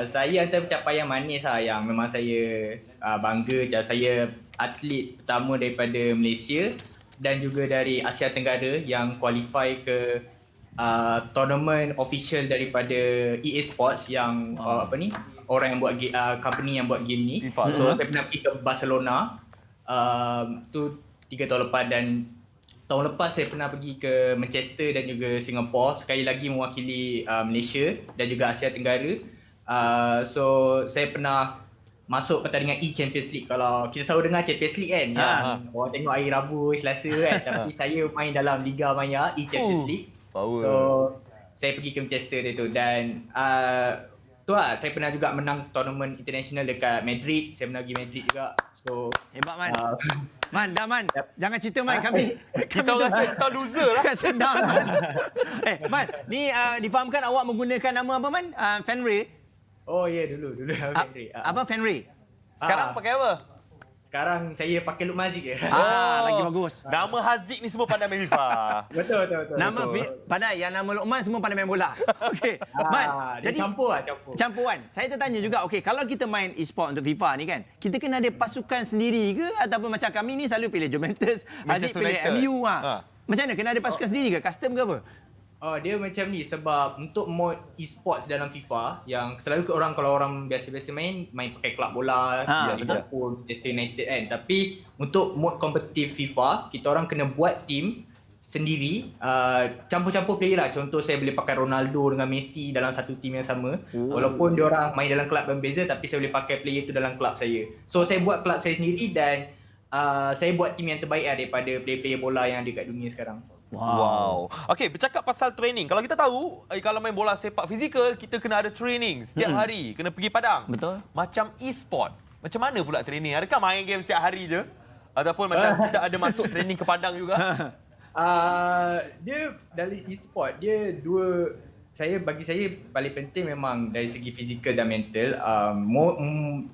Saya antara pencapaian manis lah yang memang saya bangga. Macam saya atlet pertama daripada Malaysia dan juga dari Asia Tenggara yang qualify ke tournament official daripada EA Sports yang orang yang buat company yang buat game ni. So saya pernah pergi ke Barcelona tu 3 tahun lepas, dan tahun lepas saya pernah pergi ke Manchester dan juga Singapore, sekali lagi mewakili Malaysia dan juga Asia Tenggara. So saya pernah masuk pertandingan E-Champions League. Kalau kita selalu dengar Champions League kan, orang tengok hari Rabu, Selasa kan, tapi saya main dalam Liga Maya E-Champions League. So saya pergi ke Manchester dia tu, dan tu lah, saya pernah juga menang tournament international dekat Madrid. Saya pernah pergi Madrid juga. So hebat Man. Man. Jangan cerita Man, kami kita rasa kita loser lah. Sedang Man. Man, ni difahamkan awak menggunakan nama apa Man? Fenrir. Oh ya, dulu Fenrir. Apa Fenrir? Sekarang pakai apa? Sekarang saya pakai Luqman Haziq je. Lagi bagus. Nama Haziq ni semua pandai main FIFA. Betul. Nama pandai, yang nama Luqman semua pandai main bola. Okey. Man, jadi campur. Campuran. Saya tertanya juga, okey, kalau kita main e-sport untuk FIFA ni kan, kita kena ada pasukan sendiri ke, ataupun macam kami ni selalu pilih Juventus, Haziq pilih MU Macam mana, kena ada pasukan sendiri ke, custom ke apa? Dia macam ni sebab untuk mod e-sports dalam FIFA yang selalu kalau orang biasa-biasa main pakai kelab bola, Liverpool, Manchester United kan. Tapi untuk mod kompetitif FIFA, kita orang kena buat team sendiri, campur-campur player lah. Contoh saya boleh pakai Ronaldo dengan Messi dalam satu team yang sama. Walaupun dia orang main dalam kelab berbeza, tapi saya boleh pakai player tu dalam kelab saya. So saya buat kelab saya sendiri, dan saya buat team yang terbaik lah daripada player-player bola yang ada kat dunia sekarang. Wow. Okey, bercakap pasal training. Kalau kita tahu, kalau main bola sepak fizikal, kita kena ada training setiap hari. Kena pergi padang. Betul. Macam e-sport. Macam mana pula training? Adakah main game setiap hari je? Ataupun macam kita ada masuk training ke padang juga? Dia dari e-sport, dia bagi saya paling penting memang dari segi fizikal dan mental.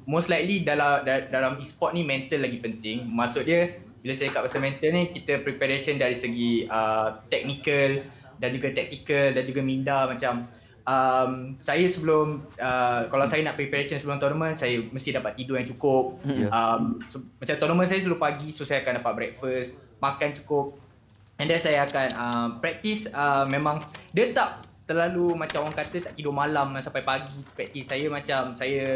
Most likely dalam e-sport ni mental lagi penting. Maksud dia, bila saya cakap pasal mental ni, kita preparation dari segi technical dan juga tactical dan juga minda. Macam saya sebelum kalau saya nak preparation sebelum tournament, saya mesti dapat tidur yang cukup. Macam tournament saya selalu pagi, so saya akan dapat breakfast, makan cukup, and then saya akan practice. Memang dia tak terlalu macam orang kata tak tidur malam sampai pagi practice. Saya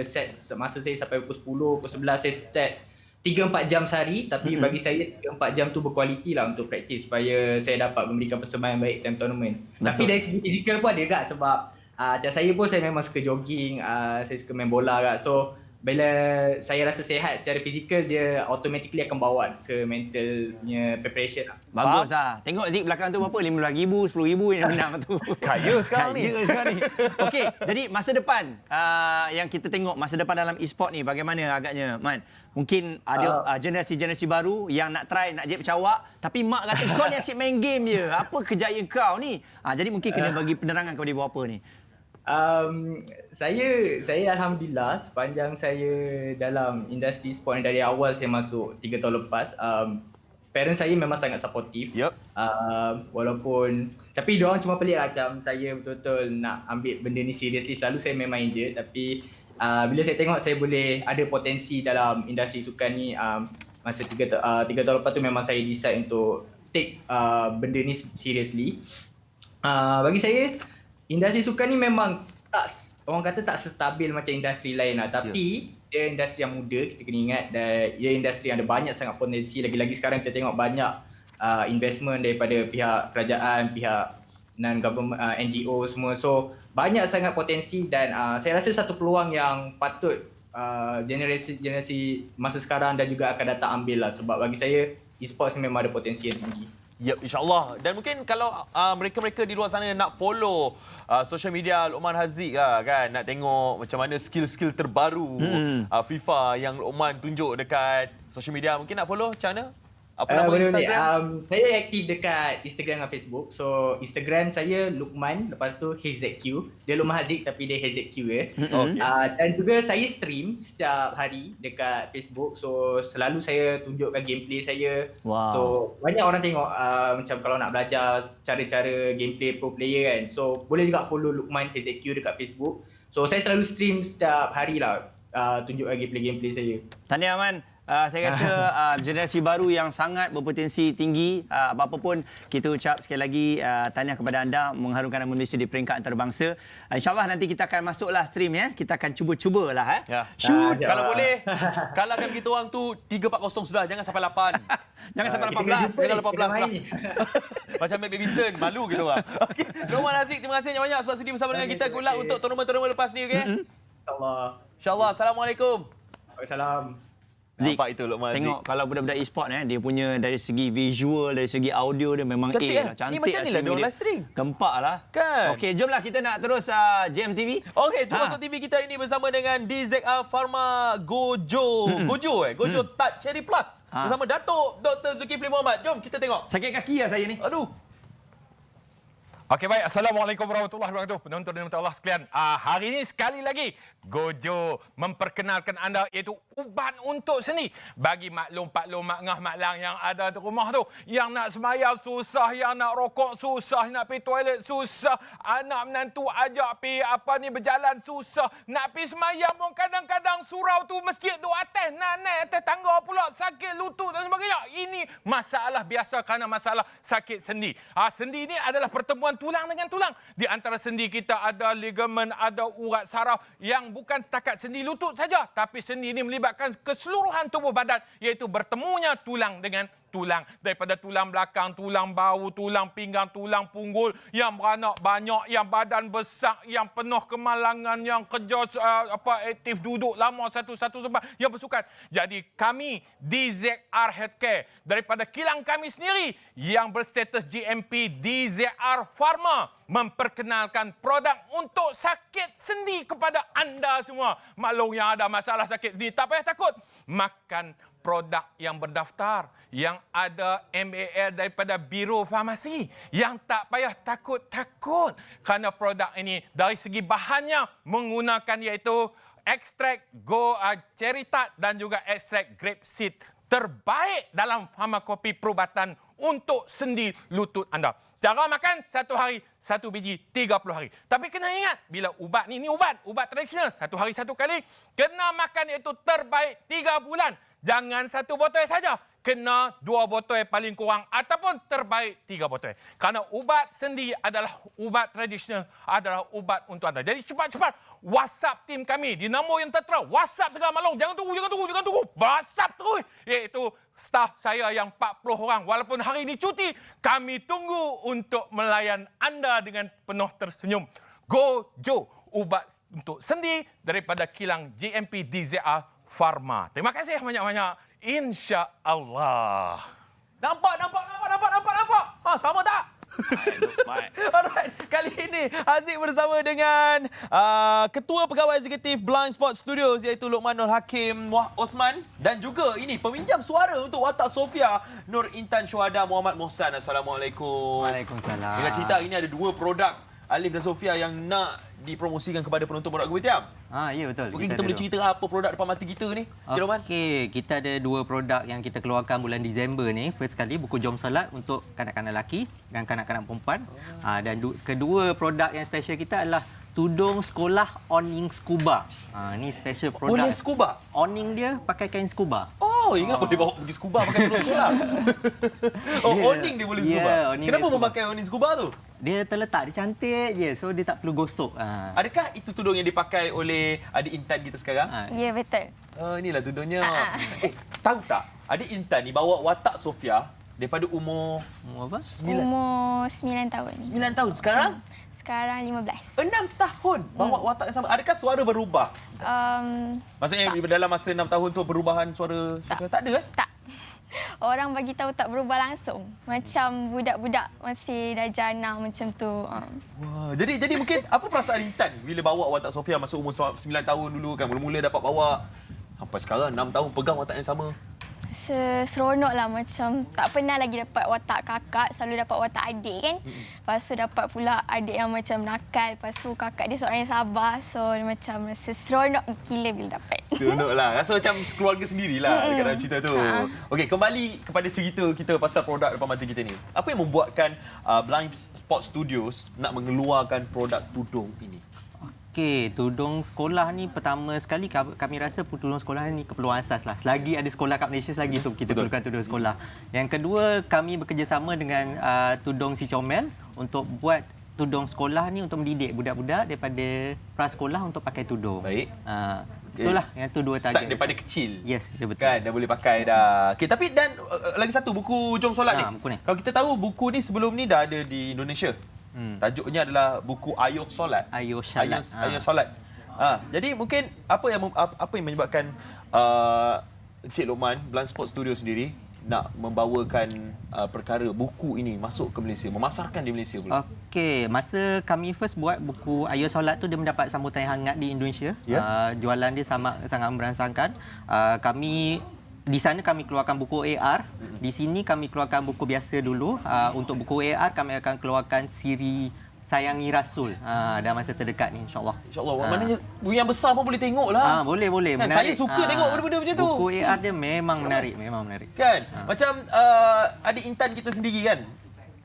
set masa saya sampai pukul 10, pukul 11 saya start 3-4 jam sehari, tapi bagi saya 3-4 jam tu berkualiti lah untuk praktis supaya saya dapat memberikan persembahan baik time tournament. Tapi dari segi fizikal pun ada kat, sebab macam saya pun saya memang suka jogging, saya suka main bola kat. So bila saya rasa sihat secara fizikal, dia automatically akan bawa ke mentalnya preparation lah. Bagus lah. Tengok Zik belakang tu berapa? RM15,000, RM10,000 yang menang tu. Kaya sekarang ni. Okey, jadi masa depan yang kita tengok, masa depan dalam e-sport ni bagaimana agaknya, Man? Mungkin ada generasi-generasi baru yang nak try, nak jadi pecawak, tapi mak kata kau ni asyik main game je. Apa kejayaan kau ni? Jadi mungkin kena bagi penerangan kepada ibu apa ni. Saya alhamdulillah sepanjang saya dalam industri sport ni dari awal saya masuk 3 tahun lepas, parents saya memang sangat supportive. Walaupun tapi diorang cuma pelik macam saya betul-betul nak ambil benda ni seriously, selalu saya main-main je, tapi bila saya tengok saya boleh ada potensi dalam industri sukan ni, masa 3 tahun lepas tu memang saya decide untuk take benda ni seriously. Bagi saya industri sukan ni memang orang kata tak sestabil macam industri lain lah, tapi dia industri yang muda, kita kena ingat, dan dia industri yang ada banyak sangat potensi. Lagi-lagi sekarang kita tengok banyak investment daripada pihak kerajaan, pihak non-government, NGO semua. So banyak sangat potensi, dan saya rasa satu peluang yang patut generasi masa sekarang dan juga akan datang ambil lah, sebab bagi saya e-sports ni memang ada potensi yang tinggi. InsyaAllah. Dan mungkin kalau mereka-mereka di luar sana nak follow social media Luqman Haziq kan, nak tengok macam mana skill-skill terbaru FIFA yang Luqman tunjuk dekat social media, mungkin nak follow macam mana? Apa nama Instagram? Saya aktif dekat Instagram dan Facebook. So Instagram saya Luqman, lepas tu HZQ. Dia Luqman Haziq tapi dia HZQ ya. Dan juga saya stream setiap hari dekat Facebook. So selalu saya tunjukkan gameplay saya. So banyak orang tengok macam kalau nak belajar cara-cara gameplay pro player kan. So boleh juga follow Luqman HZQ dekat Facebook. So saya selalu stream setiap hari lah, tunjukkan gameplay-gameplay saya. Tahniah Aman. Saya rasa generasi baru yang sangat berpotensi tinggi. Apa-apa pun kita ucap sekali lagi tahniah kepada anda mengharumkan nama Malaysia di peringkat antarabangsa. InsyaAllah nanti kita akan masuklah stream ya. Kita akan cuba-cubalah Shoot. Kalau boleh kalahkan kita orang tu 3-4-0 sudah, jangan sampai 8. Jangan sampai 18. Jangan 18 lah. Macam main badminton, malu kita orang. Okey, Luqman Haziq, terima kasih banyak sebab sudi bersama dengan kita. Good luck untuk tournament-tournament lepas ni, okey? InsyaAllah. Assalamualaikum. Waalaikumsalam. Nampak itu Luqman Haziq. Tengok kalau budak-budak e-sport dia punya dari segi visual, dari segi audio dia memang cantik lah. Cantik. Ni macam ni lah dia live stream. Gempak lah. Kan? Okey, jomlah kita nak terus JMTV. Okey, jom masuk TV kita ini bersama dengan DZR Pharma Gojo. Gojo Touch Cherry Plus. Bersama Datuk Dr. Zulkifli Mohamed. Jom kita tengok. Sakit kaki lah saya ni. Aduh. Okey, baik. Assalamualaikum warahmatullahi wabarakatuh. Penonton dan Allah sekalian. Hari ini sekali lagi Gojo memperkenalkan anda iaitu ubat untuk sendi bagi maklum-paklum mak-ngah-mak-lang yang ada di rumah tu. Yang nak semayang susah, yang nak rokok susah, nak pergi toilet susah, anak menantu ajak pergi berjalan susah, nak pergi semayang pun kadang-kadang surau tu masjid tu atas, nak naik atas tangga pula sakit lutut dan sebagainya. Ini masalah biasa kerana masalah sakit sendi. Sendi ni adalah pertemuan tulang dengan tulang. Di antara sendi kita ada ligamen, ada urat saraf yang bukan setakat sendi lutut saja, tapi sendi ini melibatkan keseluruhan tubuh badan, iaitu bertemunya tulang dengan tulang. Daripada tulang belakang, tulang bahu, tulang pinggang, tulang punggul, yang beranak banyak, yang badan besar, yang penuh kemalangan, yang kerja aktif duduk lama satu-satu sebab yang bersukan. Jadi kami DZR Healthcare daripada kilang kami sendiri yang berstatus GMP DZR Pharma memperkenalkan produk untuk sakit sendi kepada anda semua. Maklum yang ada masalah sakit sendi, tak payah takut. Makan produk yang berdaftar, yang ada MAL daripada Biro Farmasi, yang tak payah takut-takut kerana produk ini dari segi bahannya menggunakan iaitu ekstrak cherry tart dan juga ekstrak grape seed terbaik dalam farmakopi perubatan untuk sendi lutut anda. Cara makan 1 hari 1 biji 30 hari. Tapi kena ingat bila ubat ni ubat tradisional 1 hari 1 kali, kena makan iaitu terbaik 3 bulan. Jangan 1 botol saja. Kena 2 botol paling kurang ataupun terbaik 3 botol. Kerana ubat sendi adalah ubat tradisional, adalah ubat untuk anda. Jadi cepat-cepat WhatsApp tim kami di nombor yang tertera. WhatsApp segala maklum. Jangan tunggu. WhatsApp terus. Iaitu staf saya yang 40 orang. Walaupun hari ini cuti, kami tunggu untuk melayan anda dengan penuh tersenyum. Gojo, ubat untuk sendi daripada kilang GMP DZR Pharma. Terima kasih banyak-banyak. InsyaAllah. Nampak. Sama tak? Alright, kali ini Haziq bersama dengan Ketua Pegawai Eksekutif Blind Sport Studios iaitu Luqman Nur Hakim Osman, dan juga ini peminjam suara untuk Watak Sofia Nur Intan Syuhada Muhammad Mohsan. Assalamualaikum. Waalaikumsalam. Dengan cerita ini ada 2 produk Alif dan Sofia yang nak dipromosikan kepada penonton produk Kopitiam. Ya betul. Mungkin kita boleh cerita apa produk depan mata kita ni, Cik Loman? Okey, kita ada 2 produk yang kita keluarkan bulan Disember ni. First kali buku Jom Solat untuk kanak-kanak lelaki dan kanak-kanak perempuan. Dan kedua produk yang special kita adalah tudung sekolah awning scuba. Ni special produk. Boleh scuba? Awning dia pakai kain scuba. Oh, ingat boleh bawa pergi scuba pakai tudung sekolah. Awning dia boleh scuba. Kenapa memakai awning scuba tu? Dia terletak, dia cantik je. So dia tak perlu gosok. Adakah itu tudung yang dipakai oleh adik Intan kita sekarang? Ya, betul. Inilah tudungnya. Tahu tak? Adik Intan ni bawa watak Sofia daripada umur apa? 9. Umur 9 tahun. 9 tahun. Sekarang? Sekarang 15. 6 tahun bawa watak yang sama. Adakah suara berubah? Maksudnya dalam masa 6 tahun tu perubahan suara tak ada kan? Tak. Orang bagi tahu tak berubah langsung. Macam budak-budak masih darjah 6 macam tu. Wah, jadi mungkin apa perasaan Intan bila bawa watak Sofia masa umur 9 tahun dulu kan, mula-mula dapat bawa sampai sekarang 6 tahun pegang watak yang sama. Seronok lah, macam tak pernah lagi dapat watak kakak, selalu dapat watak adik kan. Lepas tu dapat pula adik yang macam nakal, lepas tu kakak dia seorang yang sabar. So macam rasa seronok gila bila dapat. Seronok lah, rasa macam keluarga sendirilah dekat dalam cerita tu. Okey, kembali kepada cerita kita pasal produk depan mata kita ni. Apa yang membuatkan Blind Spot Studios nak mengeluarkan produk tudung ini? Okey, tudung sekolah ni pertama sekali kami rasa tudung sekolah ni keperluan asas lah. Selagi ada sekolah kat Malaysia, selagi tu kita perlukan tudung sekolah. Yang kedua, kami bekerjasama dengan Tudung Si Comel untuk buat tudung sekolah ni untuk mendidik budak-budak daripada prasekolah untuk pakai tudung. Baik. Itulah yang tu 2 target. Start daripada kecil. Yes, betul. Kan, dah boleh pakai dah. Okey, tapi dan lagi satu buku Jom Solat ni. Buku ni. Kalau kita tahu buku ni sebelum ni dah ada di Indonesia. Tajuknya adalah buku Ayo Solat. Ayo Solat. Ayo Solat. Jadi mungkin apa yang menyebabkan Encik Lokman, Blind Spot Studio sendiri nak membawakan perkara buku ini masuk ke Malaysia, memasarkan di Malaysia pula? Okey, masa kami first buat buku Ayo Solat tu, dia mendapat sambutan yang hangat di Indonesia. Jualan dia sangat merangsangkan. Di sana kami keluarkan buku AR, di sini kami keluarkan buku biasa dulu. Untuk buku AR kami akan keluarkan siri Sayangi Rasul dalam masa terdekat ni, insya-Allah. Insya-Allah. Maknanya yang besar pun boleh tengoklah. Boleh. Kan, saya suka tengok benda-benda macam tu. Buku AR dia memang menarik. Kan? Macam adik Intan kita sendiri kan.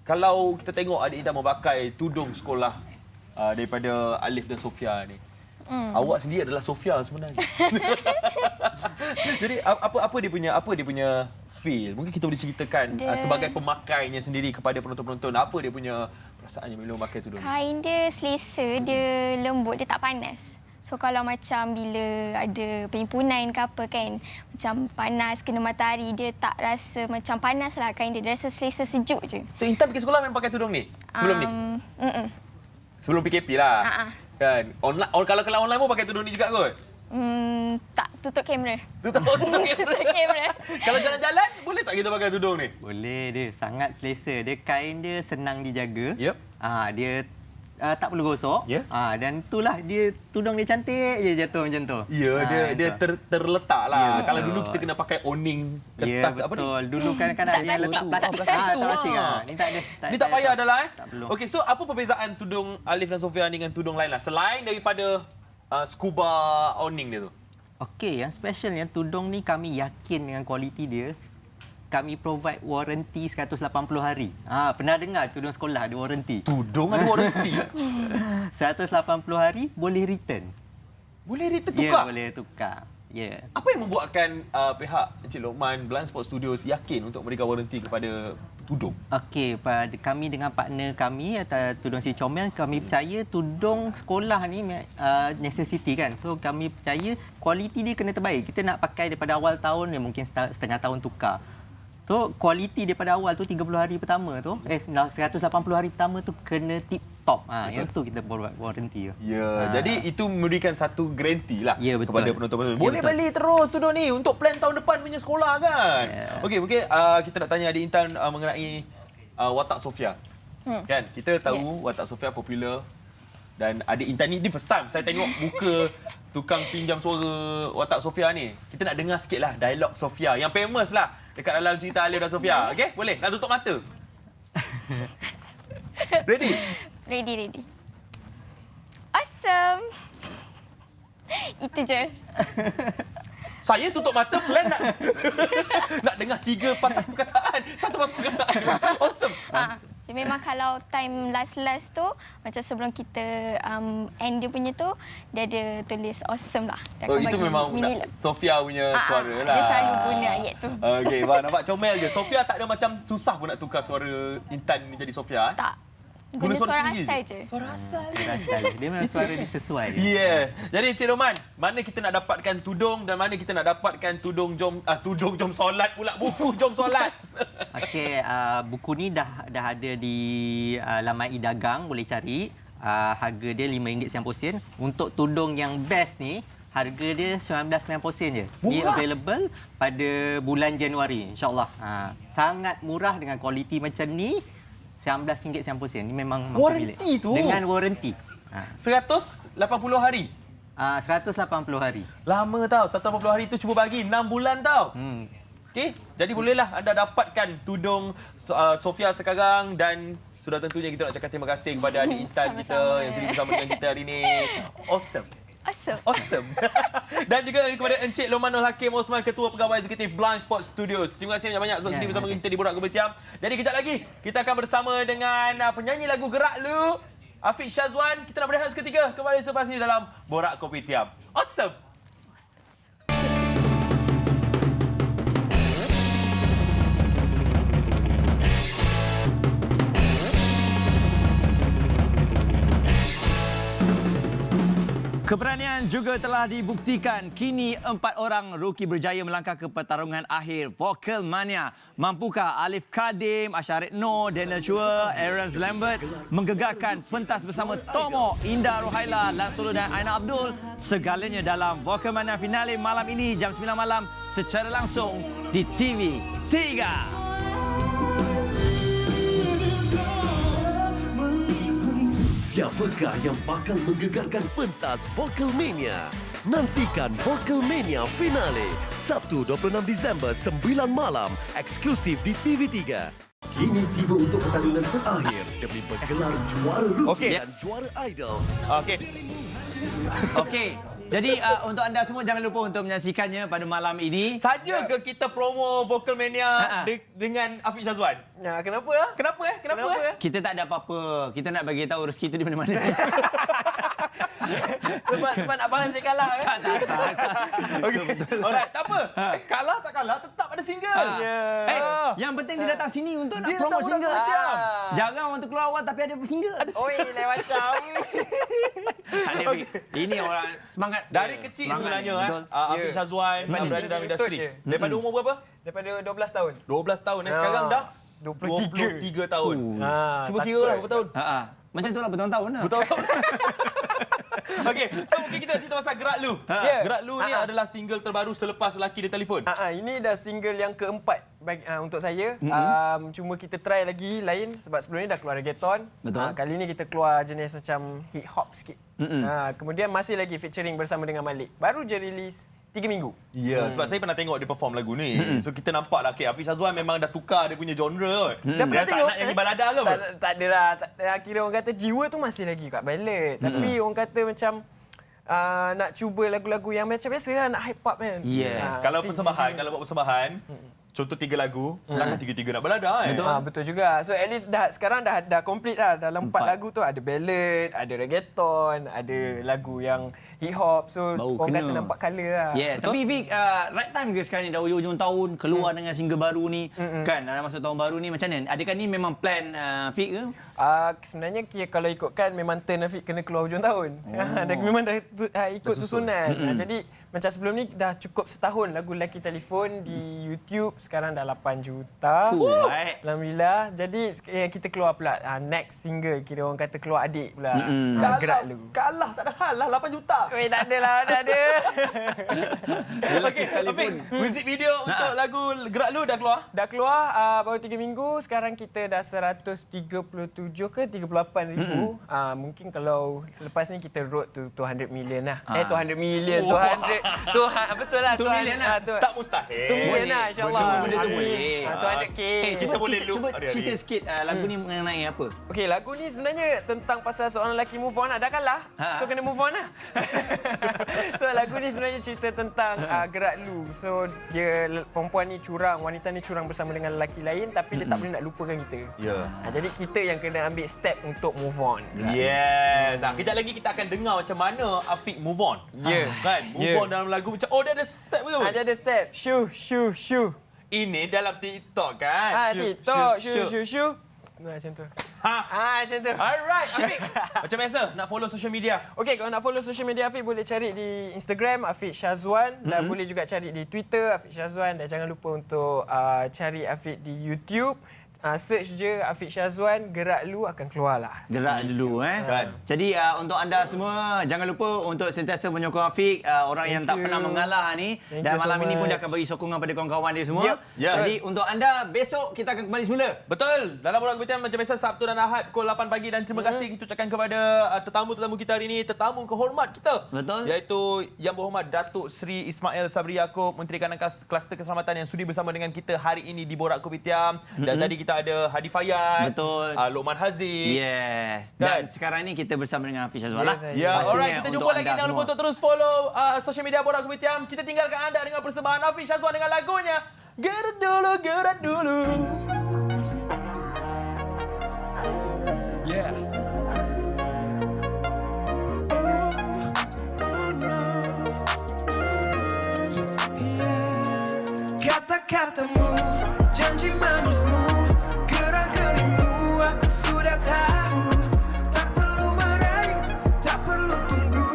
Kalau kita tengok adik Intan memakai tudung sekolah daripada Alif dan Sofia ni. Awak sendiri adalah Sofia sebenarnya. Jadi apa dia punya feel? Mungkin kita boleh ceritakan sebagai pemakainya sendiri kepada penonton-penonton, apa dia punya perasaannya bila memakai tudung? Kain dia selesa, dia lembut, dia tak panas. So kalau macam bila ada penimpunan ke apa kan, macam panas kena matahari, dia tak rasa macam panas lah kain dia. Dia rasa selesa, sejuk je. So Intan pergi sekolah memang pakai tudung ni? Sebelum ni? Sebelum PKP lah. Kan? Kalau online pun pakai tudung ni juga kot? Tak, tutup kamera. Tutup kamera. Kalau jalan-jalan, boleh tak kita pakai tudung ni? Boleh, dia sangat selesa. Dia kain dia senang dijaga. Yep. Dia tak perlu gosok. Dan itulah dia tudung dia cantik je jatuh macam tu. Ya, dia terletak lah. Kalau dulu kita kena pakai awning kertas apa ni? Betul. Dulu kan ada yang letak plastik. Plastik. Ni tak ada. Ni tak payah dah lah. Tak perlu. Okey, so apa perbezaan tudung Alif dan Sofia ni dengan tudung lain lah? Selain daripada scuba awning dia tu. Okey, yang specialnya tudung ni kami yakin dengan kualiti dia. Kami provide warranty 180 hari. Pernah dengar tudung sekolah ada warranty? Tudung ada warranty? 180 hari boleh return. Boleh return tukar? Ya, boleh tukar. Ya. Apa yang membuatkan pihak Encik Lokman Blind Spot Studios yakin untuk memberikan warranty kepada tudung? Okey, pada kami dengan partner kami atau Tudung Si Comel, kami percaya tudung sekolah ni necessity kan. So kami percaya kualiti dia kena terbaik. Kita nak pakai daripada awal tahun, mungkin setengah tahun tukar. So kualiti daripada awal tu 30 hari pertama tu 180 hari pertama tu kena tip top. Yang tu kita buat warranty. Jadi itu memberikan satu garanti lah kepada penonton-penonton. Boleh betul. beli terus tudung ni untuk plan tahun depan punya sekolah kan. Okey, mungkin kita nak tanya adik Intan mengenai watak Sofia. Kan, kita tahu watak Sofia popular dan adik Intan ni first time saya tengok muka tukang pinjam suara watak Sofia ni. Kita nak dengar sikitlah dialog Sofia yang famous lah dekat dalam cerita Alif dan Sofia. Okey, boleh? Nak tutup mata. Ready? Ready. Awesome. Itu je. Saya tutup mata plan nak dengar 3 patah perkataan. 1 patah perkataan. Awesome. Dia memang kalau time last tu, macam sebelum kita end dia punya tu, dia ada tulis awesome lah. Dia akan itu bagi memang mini Sofia punya suara lah. Dia selalu guna ayat tu. Okey, nampak comel je. Sofia tak ada macam susah pun nak tukar suara Intan menjadi Sofia. Tak. Guna Guna suara sendiri asal je. Suara asal. Dia memang suara dia sesuai. Yeah. Jadi Encik Roman, mana kita nak dapatkan tudung dan mana kita nak dapatkan tudung jom solat pula, buku jom solat. Okey, buku ni dah ada di laman e-dagang, boleh cari. Harga dia RM5.90. Untuk tudung yang best ni, harga dia RM19.90 je. Dia available pada bulan Januari, insya-Allah. Sangat murah dengan kualiti macam ni. RM19.90. Ini memang warranty tu. Dengan warranty. 180 hari. 180 hari. Lama tau. 180 hari tu cuba bagi 6 bulan tau. Okey, jadi bolehlah anda dapatkan tudung Sofia sekarang dan sudah tentunya kita nak cakap terima kasih kepada adik Intan kita yang sudi bersama dengan kita hari ini. Awesome. Awesome. Dan juga kepada Encik Lomanul Hakim Osman, Ketua Pegawai Eksekutif Blanch Sports Studios. Terima kasih banyak-banyak sebab sudi bersama kita di Borak Kopitiam. Jadi kejap lagi kita akan bersama dengan penyanyi lagu Gerak Lu, Afiq Syazwan. Kita nak berehat seketika, kembali selepas ini dalam Borak Kopitiam. Awesome. Keberanian juga telah dibuktikan. Kini 4 orang rookie berjaya melangkah ke pertarungan akhir Vocal Mania. Mampukah Alif Kadim, Asharid Noor, Daniel Chua, Aaron Lambert menggegarkan pentas bersama Tomo, Indah Rohaila, Lan Solo dan Aina Abdul? Segalanya dalam Vocal Mania finale malam ini jam 9 malam secara langsung di TV3. Siapakah yang bakal menggegarkan pentas Vocal Mania? Nantikan Vocal Mania Finale, Sabtu 26 Disember 9 malam, eksklusif di TV3. Kini tiba untuk pertandingan terakhir demi bergelar juara rookie dan juara idol. Okey. Jadi untuk anda semua jangan lupa untuk menyaksikannya pada malam ini. Saja ke kita promo Vocal Mania dengan Afiq Syazwan? Kenapa? Kenapa? Kita tak ada apa-apa. Kita nak bagi tahu rezeki tu di mana-mana. sebab nak bahan saya kalah kan? Tak. Okey. Alright, tak apa. Kalah tak kalah tetap ada single. Yang penting dia datang sini untuk nak promo single. Jangan orang tu keluar awal tapi ada single. Oi, lain macam. Ini orang semangat. Dari kecil sebenarnya Afiq Syazwan berada dalam industri. Daripada umur berapa? Daripada 12 tahun. 12 tahun. Sekarang dah 23 tahun. Cuba kira lah berapa tahun. Macam tu lah bertahun-tahun lah. Bertahun-tahun. Okey, so mungkin kita cerita pasal Gerak Lu. Gerak Lu ni adalah single terbaru selepas Lelaki Dia Telefon. Ini dah single yang keempat untuk saya. Cuma kita try lagi lain sebab sebelum ni dah keluar reggaeton. Kali ni kita keluar jenis macam hip hop sikit. Kemudian masih lagi featuring bersama dengan Malik. Baru je release 3 minggu. Ya, sebab saya pernah tengok dia perform lagu ni. So kita nampak lah, Afiq Syazwan memang dah tukar dia punya genre. Dah pernah tengok? Tak nak nyanyi balada ke apa? Tak ada lah. Kira orang kata jiwa tu masih lagi kat ballad. Tapi orang kata macam nak cuba lagu-lagu yang macam biasa lah, nak hype up kan. Kalau buat persembahan, contoh 3 lagu, takkan 3-3 nak balada Betul juga. So at least sekarang dah complete lah. Dalam 4 lagu tu ada ballad, ada reggaeton, ada lagu yang hip hop. So orang kata nampak colour lah. Tapi Vic, right time ke sekarang ni dah hujung tahun keluar dengan single baru ni kan, dalam masa tahun baru ni macam mana? Adakah ni memang plan Vic ke? Sebenarnya kalau ikutkan memang turn Afiq kena keluar hujung tahun. Memang dah ikut susunan. Jadi macam sebelum ni dah cukup setahun lagu Lelaki Telefon di YouTube, sekarang dah 8 juta. Alhamdulillah. Jadi kita keluar pula next single, kira orang kata keluar adik pula. Gerak Lu. Kalah tak ada hal lah, 8 juta. Tak adalah, dah ada. Okey, Afiq, muzik video untuk lagu Gerak Lu dah keluar? Dah keluar baru 3 minggu. Sekarang kita dah 137 ke 38 ribu. Mungkin kalau selepas ni kita road to 200 million lah. 200 million, 200. Betul lah. 2 million lah. Tak mustahil. 2 million lah, insyaAllah. benda tu boleh. 200K. Cuba cerita sikit lagu ni mengenai apa? Okey, lagu ni sebenarnya tentang pasal seorang lelaki move on. Dah kalah. So kena move on lah. So lagu ni sebenarnya cerita tentang gerak lu. So dia perempuan ni curang, wanita ni curang bersama dengan lelaki lain tapi dia tak boleh nak lupakan kita. Jadi kita yang kena ambil step untuk move on. Yes. Kejap lagi kita akan dengar macam mana Afiq move on. Kan? Move on dalam lagu macam dia ada step ke? Dia ada step. Shoo. Ini dalam TikTok kan? TikTok. Shoo. Macam tu. Macam tu. Alright, Afiq. Macam biasa, nak follow social media. Okey, kalau nak follow social media Afiq boleh cari di Instagram Afiq Syazwan dan boleh juga cari di Twitter Afiq Syazwan dan jangan lupa untuk cari Afiq di YouTube. Search je Afiq Syazwan, gerak lu akan keluar lah. Gerak dulu kan. Jadi untuk anda semua jangan lupa untuk sentiasa menyokong Afiq, orang yang tak pernah mengalah ni. Dan malam ini pun dia akan bagi sokongan pada kawan-kawan dia semua. Jadi untuk anda besok kita akan kembali semula. Betul. Dalam Borak Kopi Tiam macam biasa Sabtu dan Ahad pukul 8 pagi dan terima kasih kita ucapkan kepada tetamu-tetamu kita hari ini, tetamu kehormat kita. Betul. Iaitu Yang Berhormat Datuk Seri Ismail Sabri Yaakob, Menteri Kanan Kluster Keselamatan yang sudi bersama dengan kita hari ini di Borak Kopi Tiam. Dan tadi kita ada Hadi Fayad, betul, Lokman Haziq. Yes. Dan sekarang ni kita bersama dengan Afiq Syazwan lah. Alright, kita jumpa lagi. Jangan lupa untuk terus follow social media Borak Kopi Tiam. Kita tinggalkan anda dengan persembahan Afiq Syazwan dengan lagunya Gerak Dulu. Yeah. Kata-katamu, janji manismu, gerak-gerikmu, aku sudah tahu. Tak perlu merayu, tak perlu tunggu.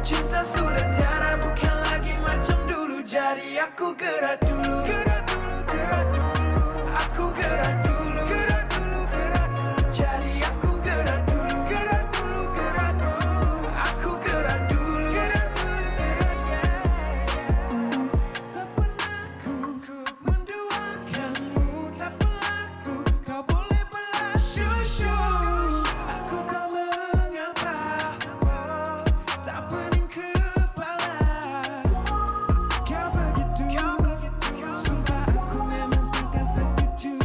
Cinta sudah tiada, bukan lagi macam dulu. Jadi aku gerak dulu. Aku gerak dulu. Jadi aku gerak dulu. Aku gerak dulu. Tak pernah ku menduakanmu, tak berlaku, kau boleh belah syushu. Aku tak mengapa, tak pening kepala. Kau begitu, sumpah aku memang takkan setuju.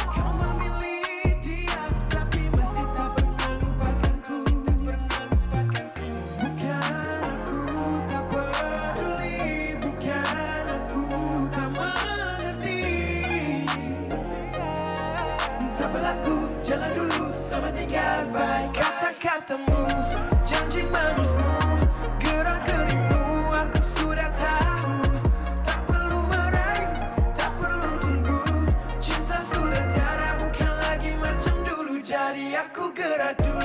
Kau memilih dia, tapi masih tak pernah lupakanku. Bukan aku tak peduli, bukan aku tak mengerti. Tak berlaku, jalan dulu, sama tinggal baik. Kata-katamu, janji manismu, gerak-gerikmu, aku sudah tahu. Tak perlu merayu, tak perlu tunggu. Cinta sudah tiada, bukan lagi macam dulu. Jadi aku gerak dulu.